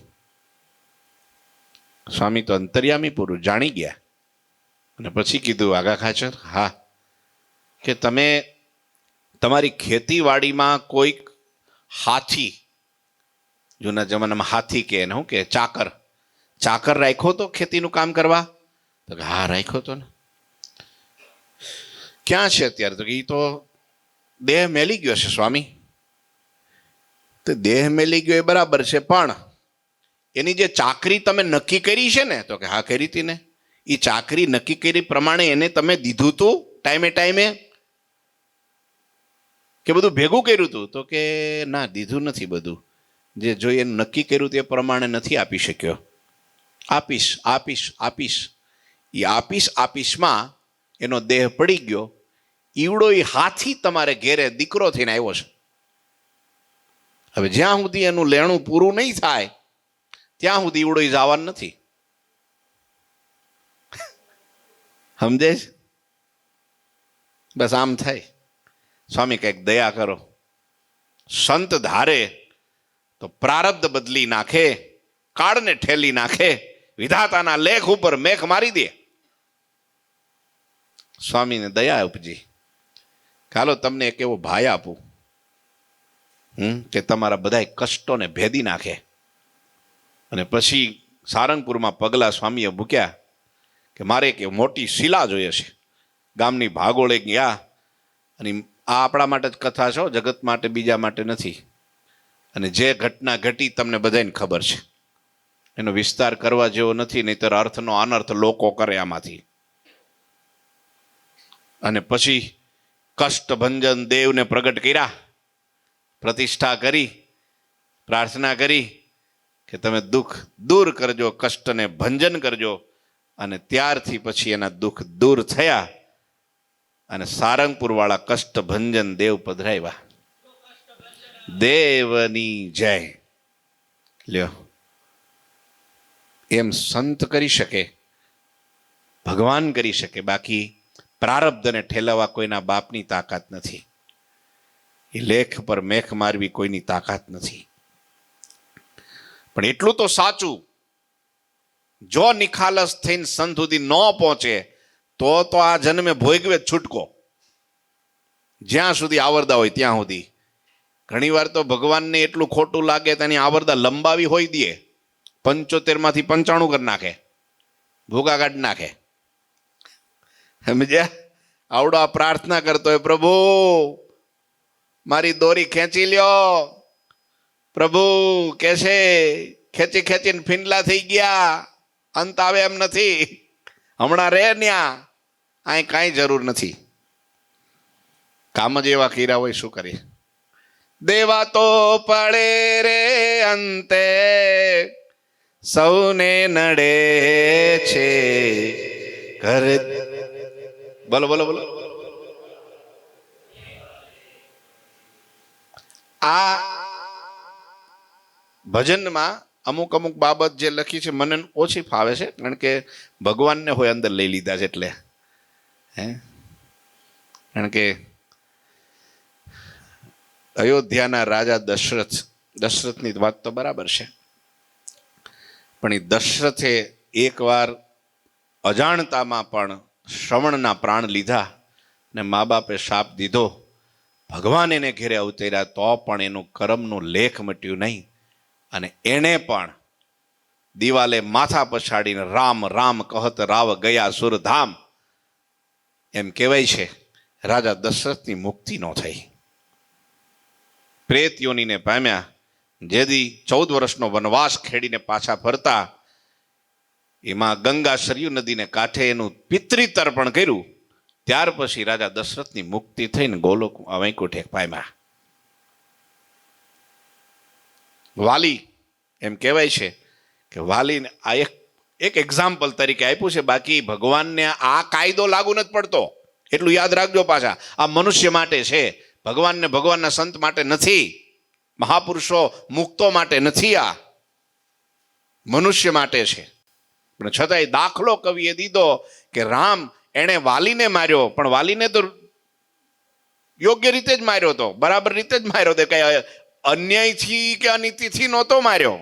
સ્વામી તો અંતર્યામી પુરુષ જાણી ગયા, અને પછી કીધું વાઘા ખાચર, હા, કે તમે તમારી ખેતીવાડીમાં કોઈક હાથી, જૂના જમાનામાં હાથી કે એને શું કે ચાકર રાખ્યો તો ખેતીનું કામ કરવા? તો હા રાખ્યો તો ને. ક્યાં છે અત્યારે? તો એ તો દેહ મેલી ગયો છે સ્વામી. તો દેહ મેલી ગયો એ બરાબર છે, પણ એની જે ચાકરી તમે નક્કી કરી છે ને? તો કે હા કરી હતી ને. એ ચાકરી નક્કી કરી પ્રમાણે એને તમે દીધું તું ટાઈમે કે બધું ભેગું કર્યું હતું? તો કે ના, દીધું નથી, બધું જે જોઈએ નક્કી કર્યું તે પ્રમાણે નથી આપી શક્યો. આપીશમાં એનો દેહ પડી ગયો. ઈવડો એ હાથી તમારે ઘેરે દીકરો થઈને આવ્યો છે. હવે જ્યાં સુધી એનું લેણું પૂરું નહીં થાય ત્યાં સુધી ઈવડો જવાનું નથી. સમજે છે? બસ આમ થાય. સ્વામી કંઈક દયા કરો, સંત ધારે તો પ્રારબ્ધ બદલી નાખે, કાળને ઠેલી નાખે, વિધાતાના લેખ ઉપર મેઘ મારી દે. સ્વામીને દયા ઉપજી, ચાલો તમને એક એવો ભાઈ આપું કે તમારા બધા કષ્ટોને ભેદી નાખે. અને પછી સારંગપુરમાં પગલા સ્વામીએ મૂક્યા કે મારે એક મોટી શિલા જોઈએ છે. ગામની ભાગોળે ગયા, અને આ આપણા માટે જ કથા છે, જગત માટે, બીજા માટે નથી. અને જે ઘટના ઘટી તમને બધાને ખબર છે, એનો વિસ્તાર કરવા જેવો નથી, નહીતર અર્થનો અનર્થ લોકો કરે આમાંથી. અને પછી કષ્ટભંજન દેવને પ્રગટ કર્યા, પ્રતિષ્ઠા કરી, પ્રાર્થના કરી કે તમે દુઃખ દૂર કરજો, કષ્ટને ભંજન કરજો. અને ત્યારથી પછી એના દુઃખ દૂર થયા, અને સારંગપુર વાળા કષ્ટભંજન દેવ પધરાવ્યા. દેવની જય. લ્યો, એમ સંત કરી શકે, ભગવાન કરી શકે, બાકી પ્રારબ્ધને ઠેલવવા કોઈના બાપની તાકાત નથી. એ લેખ પર મેખ મારવી કોઈની તાકાત નથી. પણ એટલું તો સાચું, જો નિખાલસ થઈને સંત સુધી ન પહોંચે તો આ જન્મે ભોગવે છૂટકો. જ્યાં સુધી આવરદા હોય ત્યાં સુધી. ઘણીવાર તો ભગવાનને એટલું ખોટું લાગે તેની આવરદા લંબાવી હોય દે, 75 માંથી 95 કરી નાખે, ભૂગા કાઢી નાખે. સમજ્યા? આવડો આ પ્રાર્થના કરતો હોય, પ્રભુ મારી દોરી ખેંચી લ્યો. પ્રભુ કે છે ખેંચી ખેંચીને ફીંડલા થઈ ગયા, અંત આવે એમ નથી, હમણાં રે ન્યા, અહીં કાંઈ જરૂર નથી. કામ જ એવા કર્યા હોય, શું કરીએ? દેવા તો પડે રે અંતે સૌને નડે છે ઘરે. બોલો બોલો બોલો. આ ભજનમાં અમુક અમુક બાબત જે લખી છે મને ઓછી ફાવે છે, કારણ કે ભગવાનને હોય અંદર લઈ લીધા છે એટલે. કારણ કે અયોધ્યાના રાજા દશરથની વાત તો બરાબર છે, પણ એ દશરથે એકવાર અજાણતામાં પણ શ્રવણના પ્રાણ લીધા ને મા બાપે શાપ દીધો. ભગવાન એને ઘેરે અવતર્યા તો પણ એનું કર્મનું લેખ મટ્યું નહીં, અને એણે પણ દિવાલે માથા પછાડીને રામ રામ કહત રાવ ગયા સુરધામ એમ કહેવાય છે. રાજા દશરથની મુક્તિ ન થઈ, પ્રેત યોનીને પામ્યા. જેદી 14 વર્ષનો વનવાસ ખેડીને પાછા ફરતા એમાં ગંગા સરયુ નદીને કાંઠે એનું પિતૃ તર્પણ કર્યું. ત્યાર પછી રાજા દશરથની મુક્તિ થઈને ગોલોક વૈકુંઠે પામ્યા. વાલી એમ કહેવાય છે કે વાલીને આ એક એક્ઝામ્પલ તરીકે આપ્યું છે, બાકી ભગવાનને આ કાયદો લાગુ નથી પડતો, એટલું યાદ રાખજો. પાછા આ મનુષ્ય માટે છે, ભગવાનને ભગવાનના સંત માટે નથી, મહાપુરુષો મુક્તો માટે નથી, આ મનુષ્ય માટે છે. પણ છતાંય દાખલો કવિએ દીધો કે રામ એણે વાલીને માર્યો, પણ વાલીને તો યોગ્ય રીતે જ માર્યો હતો, બરાબર રીતે જ માર્યો હતો, કઈ અન્યાયથી કે અનીતિથી નહોતો માર્યો,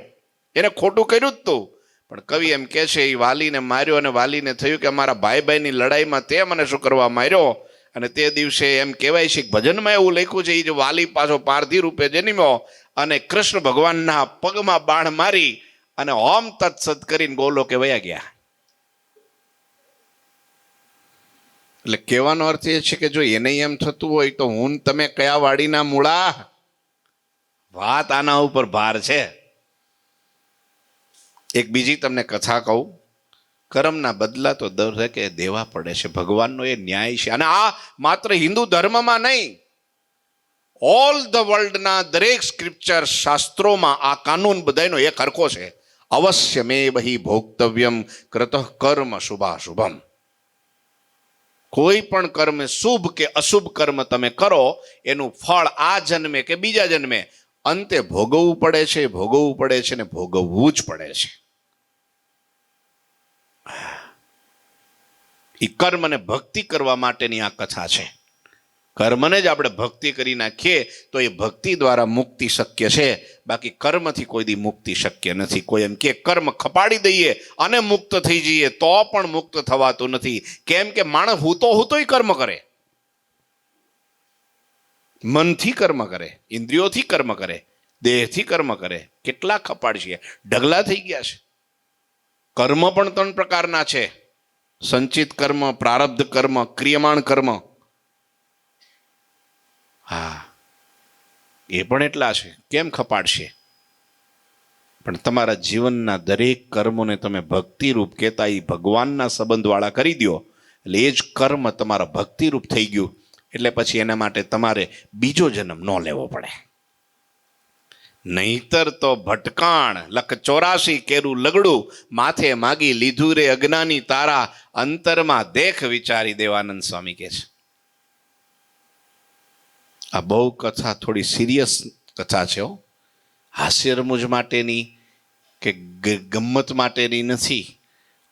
એને ખોટું કર્યું જ તું. પણ કવિ એમ કે છે એ વાલીને માર્યો, અને વાલીને થયું કે અમારા ભાઈ ભાઈની લડાઈમાં તે મને શું કરવા માર્યો. અને તે દિવસે એમ કહેવાય છે, ભજનમાં એવું લખ્યું છે, એ જે વાલી પાછો પારધી રૂપે જન્મ્યો અને કૃષ્ણ ભગવાનના પગમાં બાણ મારી અને ઓમ તત્સત કરીને ગોલોકે વયા ગયા. એટલે કહેવાનો અર્થ એ છે કે જો એને એમ થતું હોય તો હું તમે કયા વાડીના મૂળા, વાત આના ઉપર ભાર છે. એક બીજી તમને કથા કહું. કર્મના બદલા તો દરેકે દેવા પડે છે, ભગવાનનો એ ન્યાય છે. અને આ માત્ર હિન્દુ ધર્મમાં નહીં, ઓલ ધ વર્લ્ડના દરેક સ્ક્રિપ્ચર શાસ્ત્રોમાં આ કાનૂન બધાનો એક હરખો છે. અવશ્ય મેવ હિ ભોક્તવ્યમ કૃતઃ કર્મ શુભાશુભમ. કોઈ પણ કર્મ, શુભ કે અશુભ કર્મ તમે કરો, એનું ફળ આ જન્મે કે બીજા જન્મે અંતે ભોગવવું પડે છે, ભોગવવું પડે છે ને ભોગવવું જ પડે છે. એ કર્મને ભક્તિ કરવા માટેની આ કથા છે. કર્મને જ આપણે ભક્તિ કરી નાખીએ તો એ ભક્તિ દ્વારા મુક્તિ શક્ય છે, બાકી કર્મથી કોઈ દી મુક્તિ શક્ય નથી. કોઈ એમ કે કર્મ ખપાડી દઈએ અને મુક્ત થઈ જઈએ તો પણ મુક્ત થવાતું નથી. કેમ કે માણસ હૂતોય કર્મ કરે, મનથી કર્મ કરે, ઇન્દ્રિયોથી કર્મ કરે, દેહથી કર્મ કરે. કેટલા ખપાડશે, ઢગલા થઈ ગયા છે. કર્મ પણ 3 પ્રકારના છે: સંચિત કર્મ, પ્રારબ્ધ કર્મ, ક્રિયમાણ કર્મ. હા, એ પણ એટલા છે. કેમ ખપાડશે? પણ તમારા જીવનના દરેક કર્મોને તમે ભક્તિરૂપ કહેતા એ ભગવાનના સંબંધવાળા કરી દો, એટલે એ જ કર્મ તમારા ભક્તિરૂપ થઈ ગયું. એટલે પછી એના માટે તમારે બીજો જન્મ ન લેવો પડે. નહીતર તો ભટકાણ 184 કેરું લગડું, માથે માગી લીધું રે અજ્ઞાની તારા, અંતરમાં દેખ વિચારી. દેવાનંદ સ્વામી કહે છે. આ બહુ કથા થોડી સિરિયસ કથા છે, હાસ્ય રમૂજ માટેની કે ગમ્મત માટેની નથી.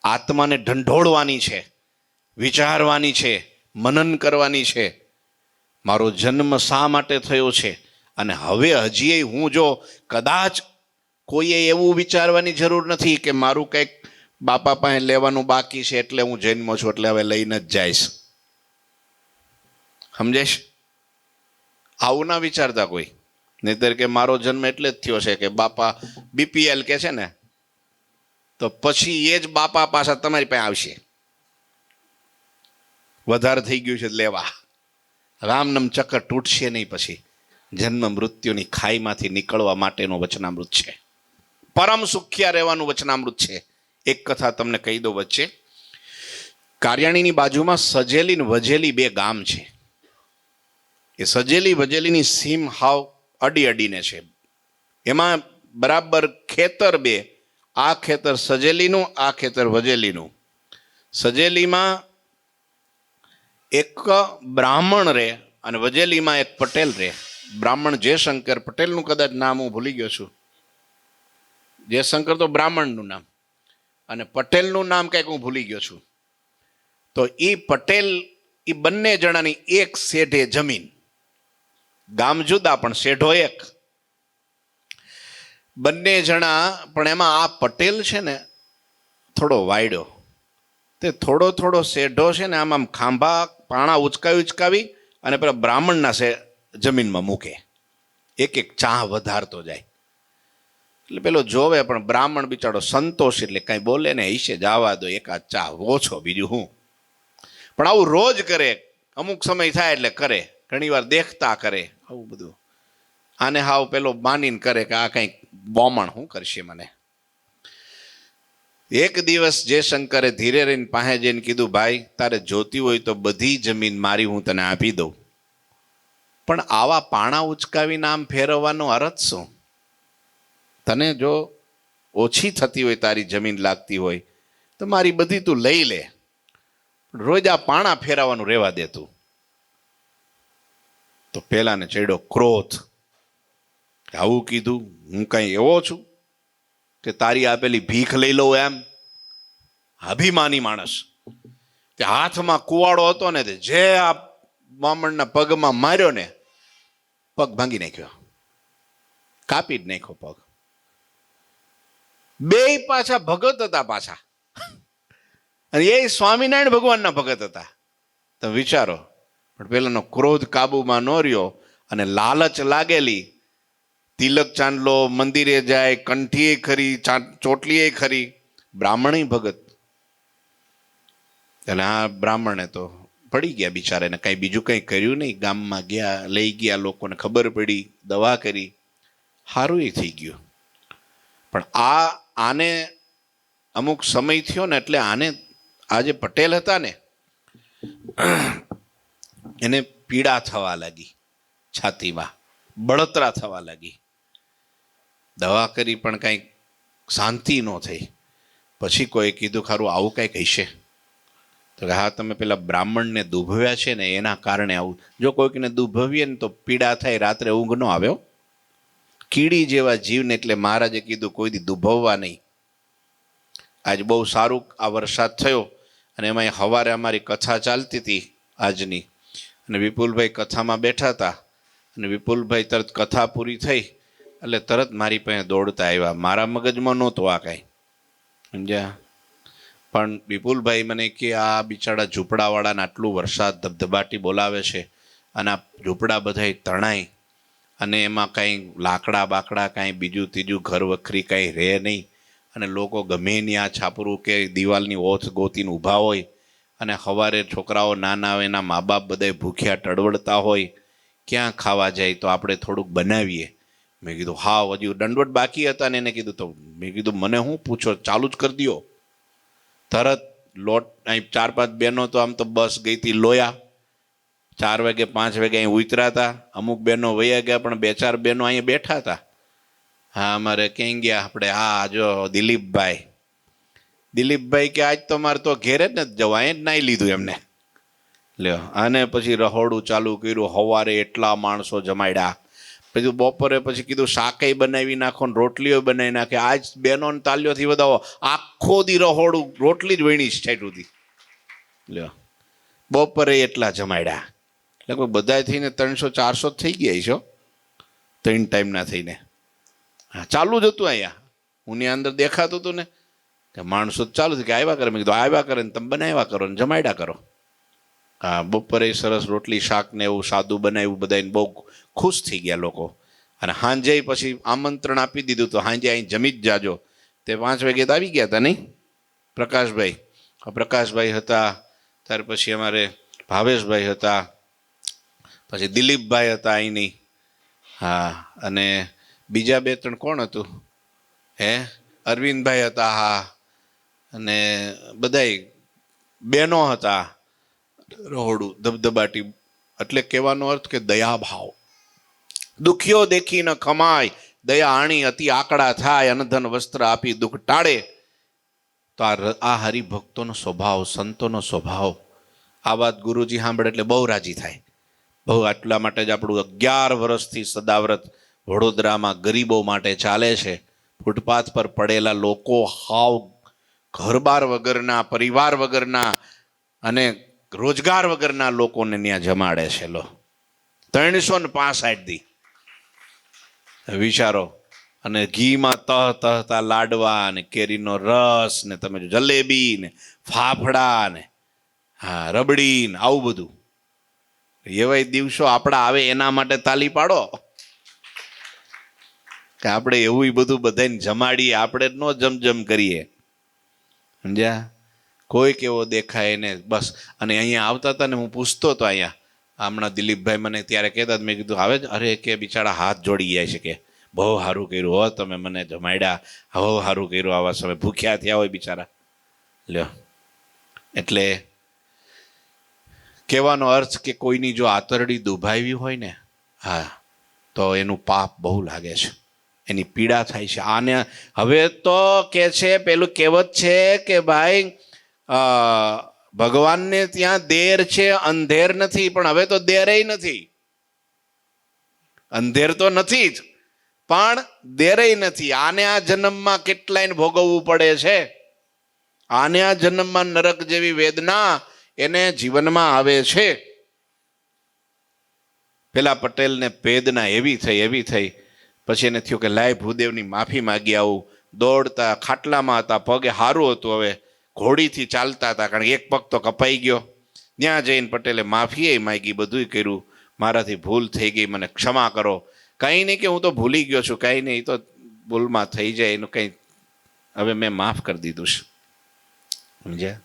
આત્માને ઢંઢોળવાની છે, વિચારવાની છે, મનન કરવાની છે. મારો જન્મ શા માટે થયો છે, અને હવે હજી હું જો કદાચ કોઈએ એવું વિચારવાની જરૂર નથી કે મારું કંઈક બાપા પાસે લેવાનું બાકી છે એટલે હું જન્મો છું એટલે હવે લઈને જ જઈશ. સમજેશ? આવું ના વિચારતા કોઈ, નહીતર કે મારો જન્મ એટલે જ થયો છે કે બાપા બીપીએલ કે છે ને, તો પછી એ જ બાપા પાછા તમારી પાસે આવશે, વધારે થઈ ગયું છે લેવા. રામનમ ચક્કર તૂટશે નહીં. પછી જન્મ મૃત્યુની ખાઈમાંથી નીકળવા માટેનું વચનામૃત છે, પરમ સુખિયા રહેવાનું વચનામૃત છે. એક કથા તમને કહી દો વચ્ચે. કાર્યાણીની બાજુમાં સજેલી ને વજેલી બે ગામ છે. એ સજેલી વજેલીની સીમ હાવ અડી અડીને છે. એમાં બરાબર ખેતર બે, આ ખેતર સજેલીનું, આ ખેતર વજેલીનું. સજેલીમાં એક બ્રાહ્મણ રહે અને વજેલીમાં એક પટેલ રહે. બ્રાહ્મણ જયશંકર, પટેલનું કદાચ નામ હું ભૂલી ગયો છું. જયશંકર તો બ્રાહ્મણનું નામ, અને પટેલનું નામ કંઈક હું ભૂલી ગયો છું. તો એ પટેલ, એ બંને જણાની એક શેઢે જમીન, ગામ જુદા પણ શેઢો એક. બંને જણા, પણ એમાં આ પટેલ છે ને થોડો વાયડો, તે થોડો થોડો શેઢો છે ને આમ ખાંભા પાણા ઉચકાવી અને પેલા બ્રાહ્મણના જમીનમાં મૂકે, એક એક ચા વધારતો જાય. એટલે પેલો જોવે, પણ બ્રાહ્મણ બિચારો સંતોષ એટલે કાંઈ બોલે ને, ઈશે જવા દો, એકાદ ચા ઓછો, બીજું હું. પણ આવું રોજ કરે, અમુક સમય થાય એટલે કરે, ઘણી વાર દેખતા કરે, આવું બધું. આને હાવ પેલો માનીને કરે કે આ કંઈક બોમણ શું કરશે મને. એક દિવસ જયશંકરે ધીરે રહીને પાસે જઈને કીધું, ભાઈ તારે જોતી હોય તો બધી જમીન મારી હું તને આપી દઉં, પણ આવા પાણા ઉચકાવીને આમ ફેરવવાનો અર્થ શું? તને જો ઓછી થતી હોય, તારી જમીન લાગતી હોય તો મારી બધી તું લઈ લે, રોજ આ પાણા ફેરવવાનું રહેવા દે તું. તો પેલાને ચડ્યો ક્રોધ, આવું કીધું, હું કઈ એવો છું કે તારી આપેલી ભીખ લઈ લઉં એમ? અભિમાની માણસ. તે હાથમાં કુવાડો હતો ને, તે જે આ બ્રાહ્મણના પગમાં માર્યો ને, પગ ભાંગી નાખ્યો, કાપી જ નાખ્યો પગ. બે પાછા ભગત હતા પાછા, અને એ સ્વામિનારાયણ ભગવાનના ભગત હતા. તમે વિચારો. પણ પેલાનો ક્રોધ કાબુમાં ન રહ્યો, અને લાલચ લાગેલી. તિલક ચાંદલો, મંદિરે જાય, કંઠીએ ખરી, ચોટલીએ ખરી, બ્રાહ્મણ ભગત. એટલે આ બ્રાહ્મણે તો પડી ગયા બિચારાને, કઈ બીજું કઈ કર્યું નહીં. ગામમાં ગયા, લઈ ગયા, લોકોને ખબર પડી, દવા કરી, સારું એ થઈ ગયું. પણ આને અમુક સમય થયો ને, એટલે આને આ જે પટેલ હતા ને, એને પીડા થવા લાગી, છાતીમાં બળતરા થવા લાગી. દવા કરી પણ કાંઈક શાંતિ ન થઈ. પછી કોઈ કીધું, ખરું આવું કાંઈક હશે? તો હા, તમે પેલા બ્રાહ્મણને દુભવ્યા છે ને એના કારણે આવું. જો કોઈકને દુભવીએ ને તો પીડા થાય, રાત્રે ઊંઘ ન આવ્યો. કીડી જેવા જીવને એટલે મહારાજે કીધું કોઈ દી દુભવવા નહીં. આજ બહુ સારું આ વરસાદ થયો, અને એમાં સવારે અમારી કથા ચાલતી હતી આજની, અને વિપુલભાઈ કથામાં બેઠા હતા, અને વિપુલભાઈ તરત કથા પૂરી થઈ એટલે તરત મારી પાસે દોડતા આવ્યા. મારા મગજમાં નહોતું આ કાંઈ, સમજ્યા? પણ વિપુલભાઈ મને કે આ બિચારા ઝૂંપડાવાળાને આટલું વરસાદ ધબધબાટી બોલાવે છે, અને આ ઝૂંપડા બધાય તણાય, અને એમાં કાંઈ લાકડા બાકડા કાંઈ બીજું ત્રીજું ઘર વખરી કાંઈ રહે નહીં, અને લોકો ગમે નહીં આ છાપરું કે દિવાલની ઓથ ગોતીને ઊભા હોય, અને સવારે છોકરાઓ નાના હોય, એના મા બાપ બધાય ભૂખ્યા ટળવળતા હોય, ક્યાં ખાવા જાય? તો આપણે થોડુંક બનાવીએ. મેં કીધું હા, હજુ દંડવટ બાકી હતા ને એને કીધું, તો મેં કીધું મને શું પૂછો, ચાલુ જ કરી દો. તરત લોટ, અહીં 4-5 બહેનો તો આમ તો બસ ગઈ હતી લોયા, 4 વાગે 5 વાગે અહીં ઉતરા હતા. અમુક બહેનો વયા ગયા, પણ 2-4 બહેનો અહીંયા બેઠા હતા. હા, અમારે ક્યાં ગયા આપણે? હા, જો દિલીપભાઈ કે આજ તો મારે તો ઘેરે જ નથી જવા, અહીં જ નાઈ લીધું એમને. લ્યો, અને પછી રહોડું ચાલુ કર્યું. સવારે એટલા માણસો જમાડ્યા, પછી બપોરે પછી કીધું શાકેય બનાવી નાખો ને રોટલીઓ બનાવી નાખે. આજ બહેનોને તાલીઓથી વધાવો, આખો દી રહોડું રોટલી જ વણી છાંટ્યું હતી. લ્યો, બપોરે એટલા જમાડ્યા, લગભગ બધા થઈને 300-400 થઈ ગયા છો, 3 ટાઈમના થઈને. હા, ચાલુ જ હતું અહીંયા. હું ની અંદર દેખાતું હતું ને કે માણસો ચાલુ થયું કે આવ્યા કરે. મેં કીધું આવ્યા કરે ને તમે બનાવ્યા કરો ને જમાડ્યા કરો. હા, બપોરે સરસ રોટલી શાક ને એવું સાદું બનાવ્યું, બધાને બહુ ખુશ થઈ ગયા લોકો. અને સાંજે પછી આમંત્રણ આપી દીધું તો સાંજે અહીં જમી જ જાજો. તે 5 વાગે તો આવી ગયા હતા નહીં પ્રકાશભાઈ? પ્રકાશભાઈ હતા, ત્યાર પછી અમારે ભાવેશભાઈ હતા, પછી દિલીપભાઈ હતા અહીંની. હા, અને બીજા 2-3 કોણ હતું? અરવિંદભાઈ હતા. હા, અને બધાય બહેનો હતા. રહોડું ધબધબાટી. એટલે કહેવાનો અર્થ કે દયાભાવ. દુખ્યો દેખી ન ખમાય, દયા આણી અતિ આકડા થાય, અનધન વસ્ત્ર આપી દુઃખ ટાળે. તો આ હરિભક્તોનો સ્વભાવ, સંતોનો સ્વભાવ. આ વાત ગુરુજી સાંભળે એટલે બહુ રાજી થાય. બહુ. આટલા માટે જ આપણું 11 વર્ષથી સદાવ્રત વડોદરામાં ગરીબો માટે ચાલે છે. ફૂટપાથ પર પડેલા લોકો, હાવ ઘરબાર વગરના, પરિવાર વગરના અને રોજગાર વગરના લોકોને ત્યાં જમાડે છે. લો, 365 દી વિચારો. અને ઘીમાં તહતા લાડવા ને કેરીનો રસ ને તમે જલેબી ને ફાફડા ને હા રબડી ને આવું બધું. એવાય દિવસો આપણા આવે એના માટે તાલી પાડો કે આપણે એવું બધું બધાને જમાડીએ, આપણે ન જમજમ કરીએ. સમજ્યા? કોઈ કેવો દેખાય ને બસ. અને અહીંયા આવતા હતા ને હું પૂછતો હતો, અહીંયા હમણાં દિલીપભાઈ મને ત્યારે કહેતા, મેં કીધું આવે જ? અરે કે બિચારા હાથ જોડી જાય છે કે બહુ સારું કર્યું હો, તમે મને જમાડ્યા, બહુ સારું કર્યું. આવા સમય ભૂખ્યા થયા હોય બિચારા. લ્યો, એટલે કહેવાનો અર્થ કે કોઈની જો આતરડી દુભાવી હોય ને, હા, તો એનું પાપ બહુ લાગે છે, એની પીડા થાય છે. આને હવે તો કે છે, પેલું કહેવત છે કે ભાઈ ભગવાનને ત્યાં દેર છે, અંધેર નથી. પણ હવે તો દેરેય નથી. અંધેર તો નથી જ, પણ દેરેય નથી. આને આ જન્મમાં કેટલાયને ભોગવવું પડે છે. આને આ જન્મમાં નરક જેવી વેદના એને જીવનમાં આવે છે. પેલા પટેલને વેદના એવી થઈ, પછી એને થયું કે લાય ભૂદેવની માફી માગી આવું. દોડતા ખાટલામાં હતા, પગે સારું હતું, હવે ઘોડીથી ચાલતા હતા, કારણ કે એક પગ તો કપાઈ ગયો. ત્યાં જઈને પટેલે માફી માગી, બધું કર્યું. મારાથી ભૂલ થઈ ગઈ, મને ક્ષમા કરો. કંઈ નહીં કે હું તો ભૂલી ગયો છું, કંઈ નહીં, તો ભૂલમાં થઈ જાય, એનું કંઈ હવે મેં માફ કરી દીધું છે. સમજ્યા?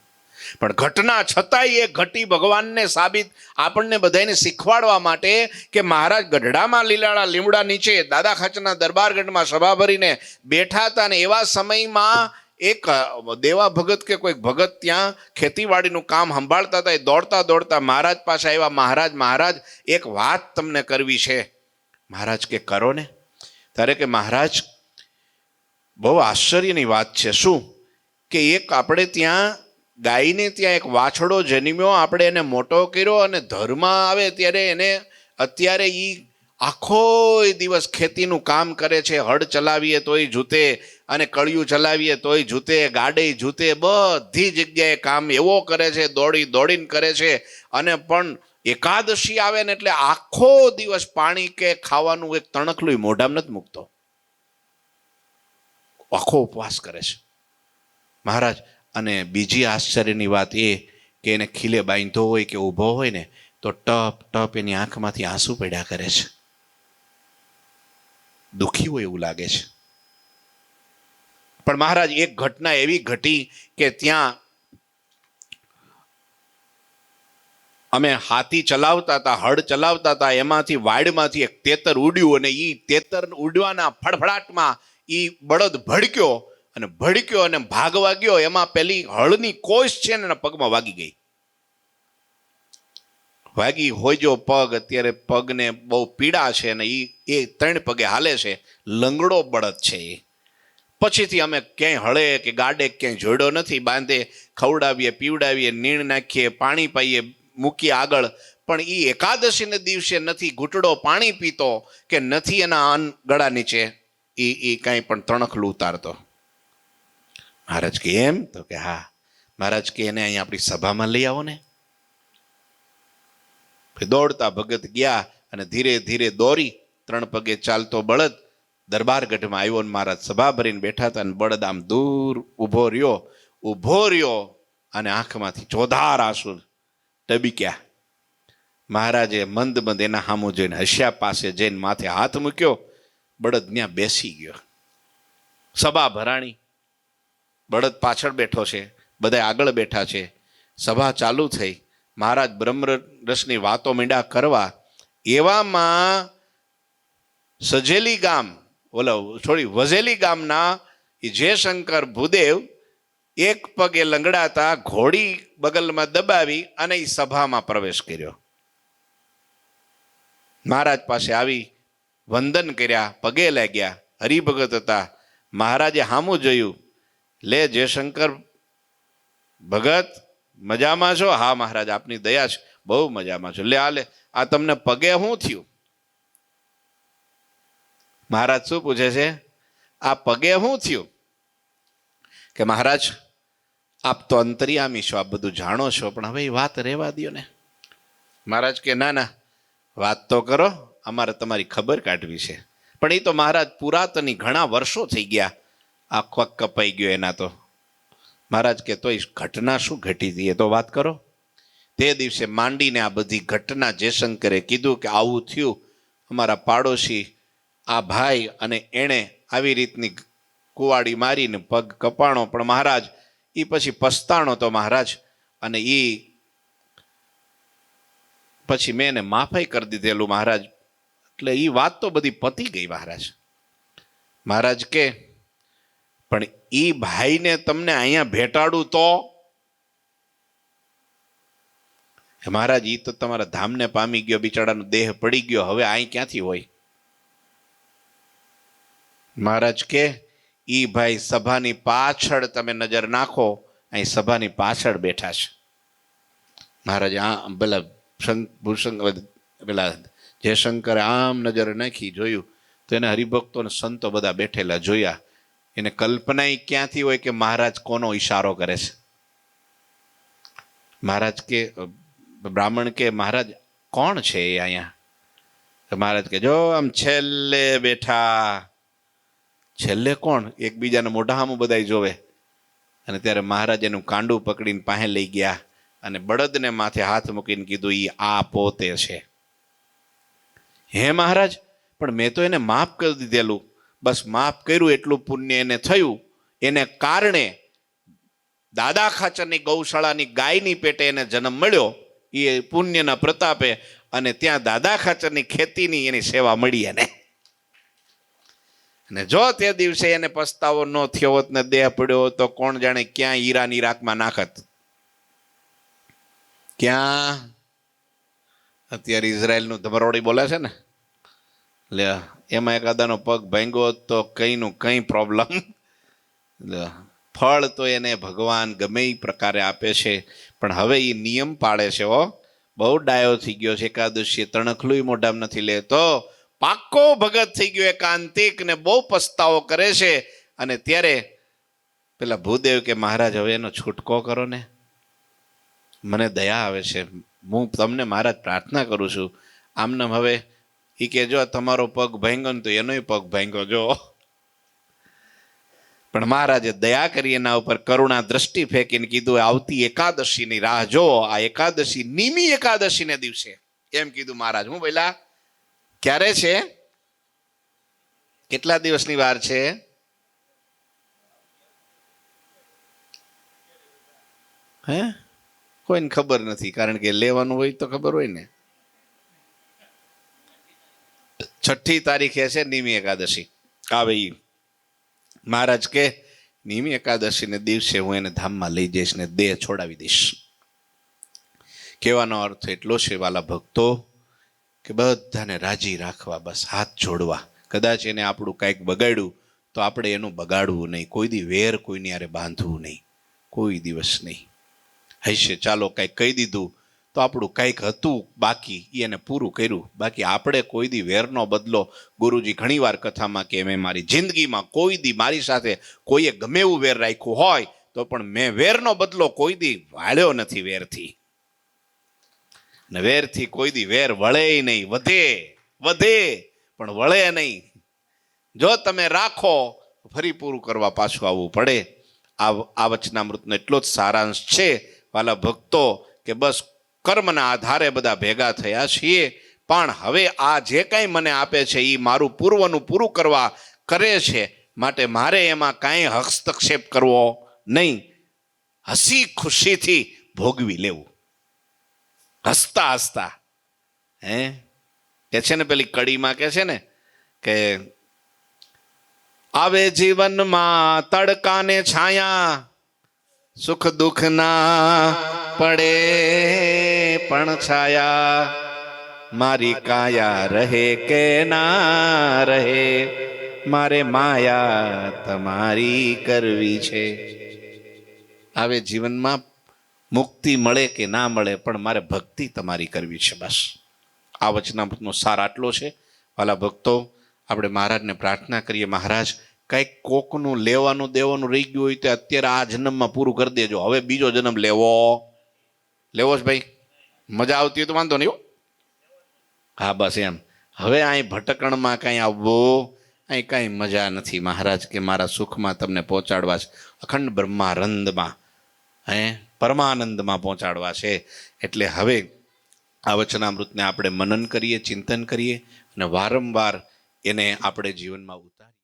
પણ ઘટના છતાંય એ ઘટી ભગવાનને સાબિત આપણને બધાને શીખવાડવા માટે કે મહારાજ ગઢડામાં લીલાળા લીમડા નીચે દાદા ખાચરના દરબારગઢમાં સભા ભરીને બેઠા હતા. ને એવા સમયમાં એક દેવા ભગત કે કોઈ ભગત ત્યાં ખેતીવાડીનું કામ સંભાળતા હતા. એ દોડતા દોડતા મહારાજ પાસે આવ્યા. મહારાજ, એક વાત તમને કરવી છે. મહારાજ કે કરો ને. ત્યારે કે મહારાજ, બહુ આશ્ચર્યની વાત છે. શું? કે એક આપણે ત્યાં ગાયને ત્યાં એક વાછડો જન્મ્યો, આપણે એને મોટો કર્યો, અને ધર્મ આવે ત્યારે એને અત્યારે એ આખો દિવસ ખેતીનું કામ કરે છે. હળ ચલાવીએ તોય જૂતે, અને કળિયું ચલાવીએ તોય જૂતે, ગાડે જૂતે, બધી જગ્યાએ કામ એવો કરે છે, દોડીને કરે છે. અને પણ એકાદશી આવે ને એટલે આખો દિવસ પાણી કે ખાવાનું એક તણખલું મોઢામાં નથી મૂકતો, આખો ઉપવાસ કરે છે મહારાજ. અને બીજી આશ્ચર્યની વાત એ કે એને ખીલે બાંધ્યો હોય કે ઊભો હોય ને તો ટપ ટપ એની આંખમાંથી આંસુ પડ્યા કરે છે. દુઃખી હોય એવું લાગે છે. પણ મહારાજ, એક ઘટના એવી ઘટી કે ત્યાં અમે હાથી ચલાવતા હતા, હળ ચલાવતા હતા, એમાંથી વાડમાંથી એક તેતર ઉડ્યું, અને એ તેતર ઉડવાના ફડફડાટમાં એ બળદ ભડક્યો અને ભાગવા ગયો. એમાં પેલી હળની કોશ છે ને એના પગમાં વાગી હોય જો પગ. અત્યારે પગને બહુ પીડા છે, અને એ 3 પગે હાલે છે, લંગડો બળદ છે. એ પછીથી અમે ક્યાંય હળે કે ગાડે ક્યાંય જોડ્યો નથી. બાંધે, ખવડાવીએ, પીવડાવીએ, નીણ નાખીએ, પાણી પાઈએ, મૂકીએ આગળ. પણ એ એકાદશીને દિવસે નથી ઘૂંટડો પાણી પીતો કે નથી એના અન્ન ગળા નીચે એ કાંઈ પણ તણખલું ઉતારતો. મહારાજ કે એમ? તો કે હા. મહારાજ કે એને અહીંયા આપણી સભામાં લઈ આવો ને. દોડતા ભગત ગયા અને ધીરે ધીરે દોરી 3 પગે ચાલતો બળદ દરબારગઢમાં આવ્યો. ને મહારાજ સભા ભરીને બેઠા હતા, અને બળદ આમ દૂર ઊભો રહ્યો, અને આંખમાંથી ચોધાર આંસુ ટબીક્યા. મહારાજે મંદ મંદ એના સામું જોઈને હસ્યા, પાસે જઈને માથે હાથ મૂક્યો. બળદ ત્યાં બેસી ગયો. સભા ભરાણી, બળદ પાછળ બેઠો છે, બધા આગળ બેઠા છે. સભા ચાલુ થઈ. મહારાજ બ્રહ્મરસની વાતો માંડ્યા કરવા. એવામાં સજેલી ગામ, વઝેલી ગામના એ જયશંકર ભૂદેવ એક પગે લંગડાતા ઘોડી બગલમાં દબાવી અને એ સભામાં પ્રવેશ કર્યો. મહારાજ પાસે આવી વંદન કર્યા, પગે લાગ્યા. હરિભગત હતા. મહારાજે સામું જોયું. લે જયશંકર ભગત, મજામાં છો? હા મહારાજ, આપની દયા છે, બહુ મજામાં છો. લે આ તમને પગે શું થયું? મહારાજ શું પૂછે છે? આ પગે શું થયું? કે મહારાજ, આપ તો અંતર્યામી છો, આપ બધું જાણો છો, પણ હવે એ વાત રહેવા દો ને. મહારાજ કે ના ના, વાત તો કરો, અમારે તમારી ખબર કાઢવી છે. પણ એ તો મહારાજ પુરાતની, ઘણા વર્ષો થઈ ગયા, આખો કપાઈ ગયો એના તો. મહારાજ કે તો એ ઘટના શું ઘટી હતી એ તો વાત કરો. તે દિવસે માંડીને આ બધી ઘટના જયશંકરે કીધું કે આવું થયું, અમારા પાડોશી આ ભાઈ અને એણે આવી રીતની કુવાડી મારીને પગ કપાણો, પણ મહારાજ એ પછી પસ્તાણો તો મહારાજ, અને એ પછી મેં એને માફી કરી દીધેલું મહારાજ. એટલે એ વાત તો બધી પતી ગઈ મહારાજ. મહારાજ કે પણ એ ભાઈને તમને અહીંયા ભેટાડું તો? મહારાજ એ તો તમારા ધામને પામી ગયો, બિચારાનો દેહ પડી ગયો, હવે અહીં ક્યાંથી હોય? મહારાજ કે ઈ ભાઈ સભાની પાછળ તમે નજર નાખો, અહીં સભાની પાછળ બેઠા છે. મહારાજ પેલા જયશંકરે આમ નજર નાખી, જોયું તો એને હરિભક્તો ને સંતો બધા બેઠેલા જોયા. એને કલ્પના ક્યાંથી હોય કે મહારાજ કોનો ઈશારો કરે છે? મહારાજ કે, બ્રાહ્મણ કે મહારાજ કોણ છે એ અહીંયા? મહારાજ કે જો આમ છેલ્લે બેઠા. છેલ્લે કોણ? એકબીજાના મોઢા સામું બધા જોવે. અને ત્યારે મહારાજ એનું કાંડું પકડીને પાસે લઈ ગયા અને બળદને માથે હાથ મૂકીને કીધું, ઈ આ પોતે છે. હે મહારાજ, પણ મેં તો એને માફ કરી દીધેલું. બસ માફ કર્યું એટલું પુણ્ય એને થયું. એને કારણે દાદા ખાચરની ગૌશાળાની ગાયની પેટે એને જન્મ મળ્યો, એ પુણ્યના પ્રતાપે. અને ત્યાં દાદા ખાચરની ખેતીની એની સેવા મળી એને. અને જો તે દિવસે એને પસ્તાવો ન થયો હોત ને દેહ પડ્યો તો કોણ જાણે ક્યાં હીરાની રાખમાં નાખત. ક્યાં અત્યારે ઇઝરાયલનું ધમરોડી બોલે છે ને, લે એમાં એકાદાનો પગ ભાંગ્યો તો કઈનું કઈ પ્રોબ્લેમ. ફળ તો એને ભગવાન ગમે એ પ્રકારે આપે છે, પણ હવે એ નિયમ પાળે છે. બહુ ડાયો થઈ ગયો છે. એકાદશી તણખલું મોઢામાં નથી લેતો. પાક્કો ભગત થઈ ગયો એકાંતિક, ને બહુ પસ્તાવો કરે છે. અને ત્યારે પેલા ભૂદેવ કે મહારાજ હવે એનો છૂટકો કરો ને, મને દયા આવે છે, હું તમને મહારાજ પ્રાર્થના કરું છું. આમને હવે એ કે જો તમારો પગ ભાંગ્યો ને તો એનોય પગ ભાંગ્યો જો. પણ મહારાજે દયા કરી એના ઉપર, કરુણા દ્રષ્ટિ ફેંકીને કીધું આવતી એકાદશીની રાહ જો. આ એકાદશી નિમી એકાદશીને દિવસે એમ કીધું મહારાજ. હું બોલા ક્યારે છે? કેટલા દિવસની વાર છે? હે કોઈને ખબર નથી, કારણ કે લેવાનું હોય તો ખબર હોય ને. 6ઠી તારીખે છે નિમી એકાદશી આવે. મહારાજ કે નિમી એકાદશીને દિવસે હું એને ધામમાં લઈ જઈશ ને દેહ છોડાવી દઈશ. કહેવાનો અર્થ એટલો છે વાલા ભક્તો, કે બધાને રાજી રાખવા, બસ હાથ જોડવા. કદાચ એને આપણું કાંઈક બગાડ્યું તો આપણે એનું બગાડવું નહીં. કોઈ દી વેર કોઈની હારે બાંધવું નહીં, કોઈ દિવસ નહીં. હશે ચાલો કાંઈક કહી દીધું તો આપણું કાંઈક હતું બાકી એને પૂરું કર્યું. બાકી આપણે કોઈ દી વેરનો બદલો, ગુરુજી ઘણીવાર કથામાં કે મેં મારી જિંદગીમાં કોઈ દી મારી સાથે કોઈએ ગમે એવું વેર રાખ્યું હોય તો પણ મેં વેરનો બદલો કોઈ દી વાળ્યો નથી વેરથી. ને વેરથી કોઈ દી વેર વળે નહીં, વધે પણ વળે નહીં. જો તમે રાખો ફરી પૂરું કરવા પાછું આવવું પડે. આ વચનામૃતનો એટલો જ સારાંશ છે વાલા ભક્તો, કે બસ કર્મના આધારે બધા ભેગા થયા છીએ, પણ હવે આ જે કાંઈ મને આપે છે એ મારું પૂર્વનું પૂરું કરવા કરે છે, માટે મારે એમાં કાંઈ હસ્તક્ષેપ કરવો નહીં. હસી ખુશીથી ભોગવી લેવું, હસતા હસતા. કે છે ને પેલી કડીમાં કે છે ને કે આવે જીવનમાં તડકાને છાયા, સુખ દુઃખ ના પડે પણ છાયા, મારી કાયા રહે કે ના રહે, મારે માયા તમારી કરવી છે. આવે જીવનમાં મુક્તિ મળે કે ના મળે, પણ મારે ભક્તિ તમારી કરવી છે. બસ આ વચનામૃતનો સાર આટલો છે. વાલા ભક્તો, આપણે મહારાજને પ્રાર્થના કરીએ, મહારાજ કંઈક કોકનું લેવાનું દેવાનું રહી ગયું હોય તો અત્યારે આ જન્મમાં પૂરું કરી દેજો. હવે બીજો જન્મ લેવો જ ભાઈ. મજા આવતી હોય તો વાંધો નહીં. હા બસ એમ. હવે અહીં ભટકણમાં કાંઈ આવવું, અહીં કાંઈ મજા નથી. મહારાજ કે મારા સુખમાં તમને પહોંચાડવા છે, અખંડ બ્રહ્માનંદમાં, પરમાનંદમાં પહોંચાડવા છે. એટલે હવે આ વચનામૃતને આપણે મનન કરીએ, ચિંતન કરીએ અને વારંવાર એને આપણે જીવનમાં ઉતારીએ.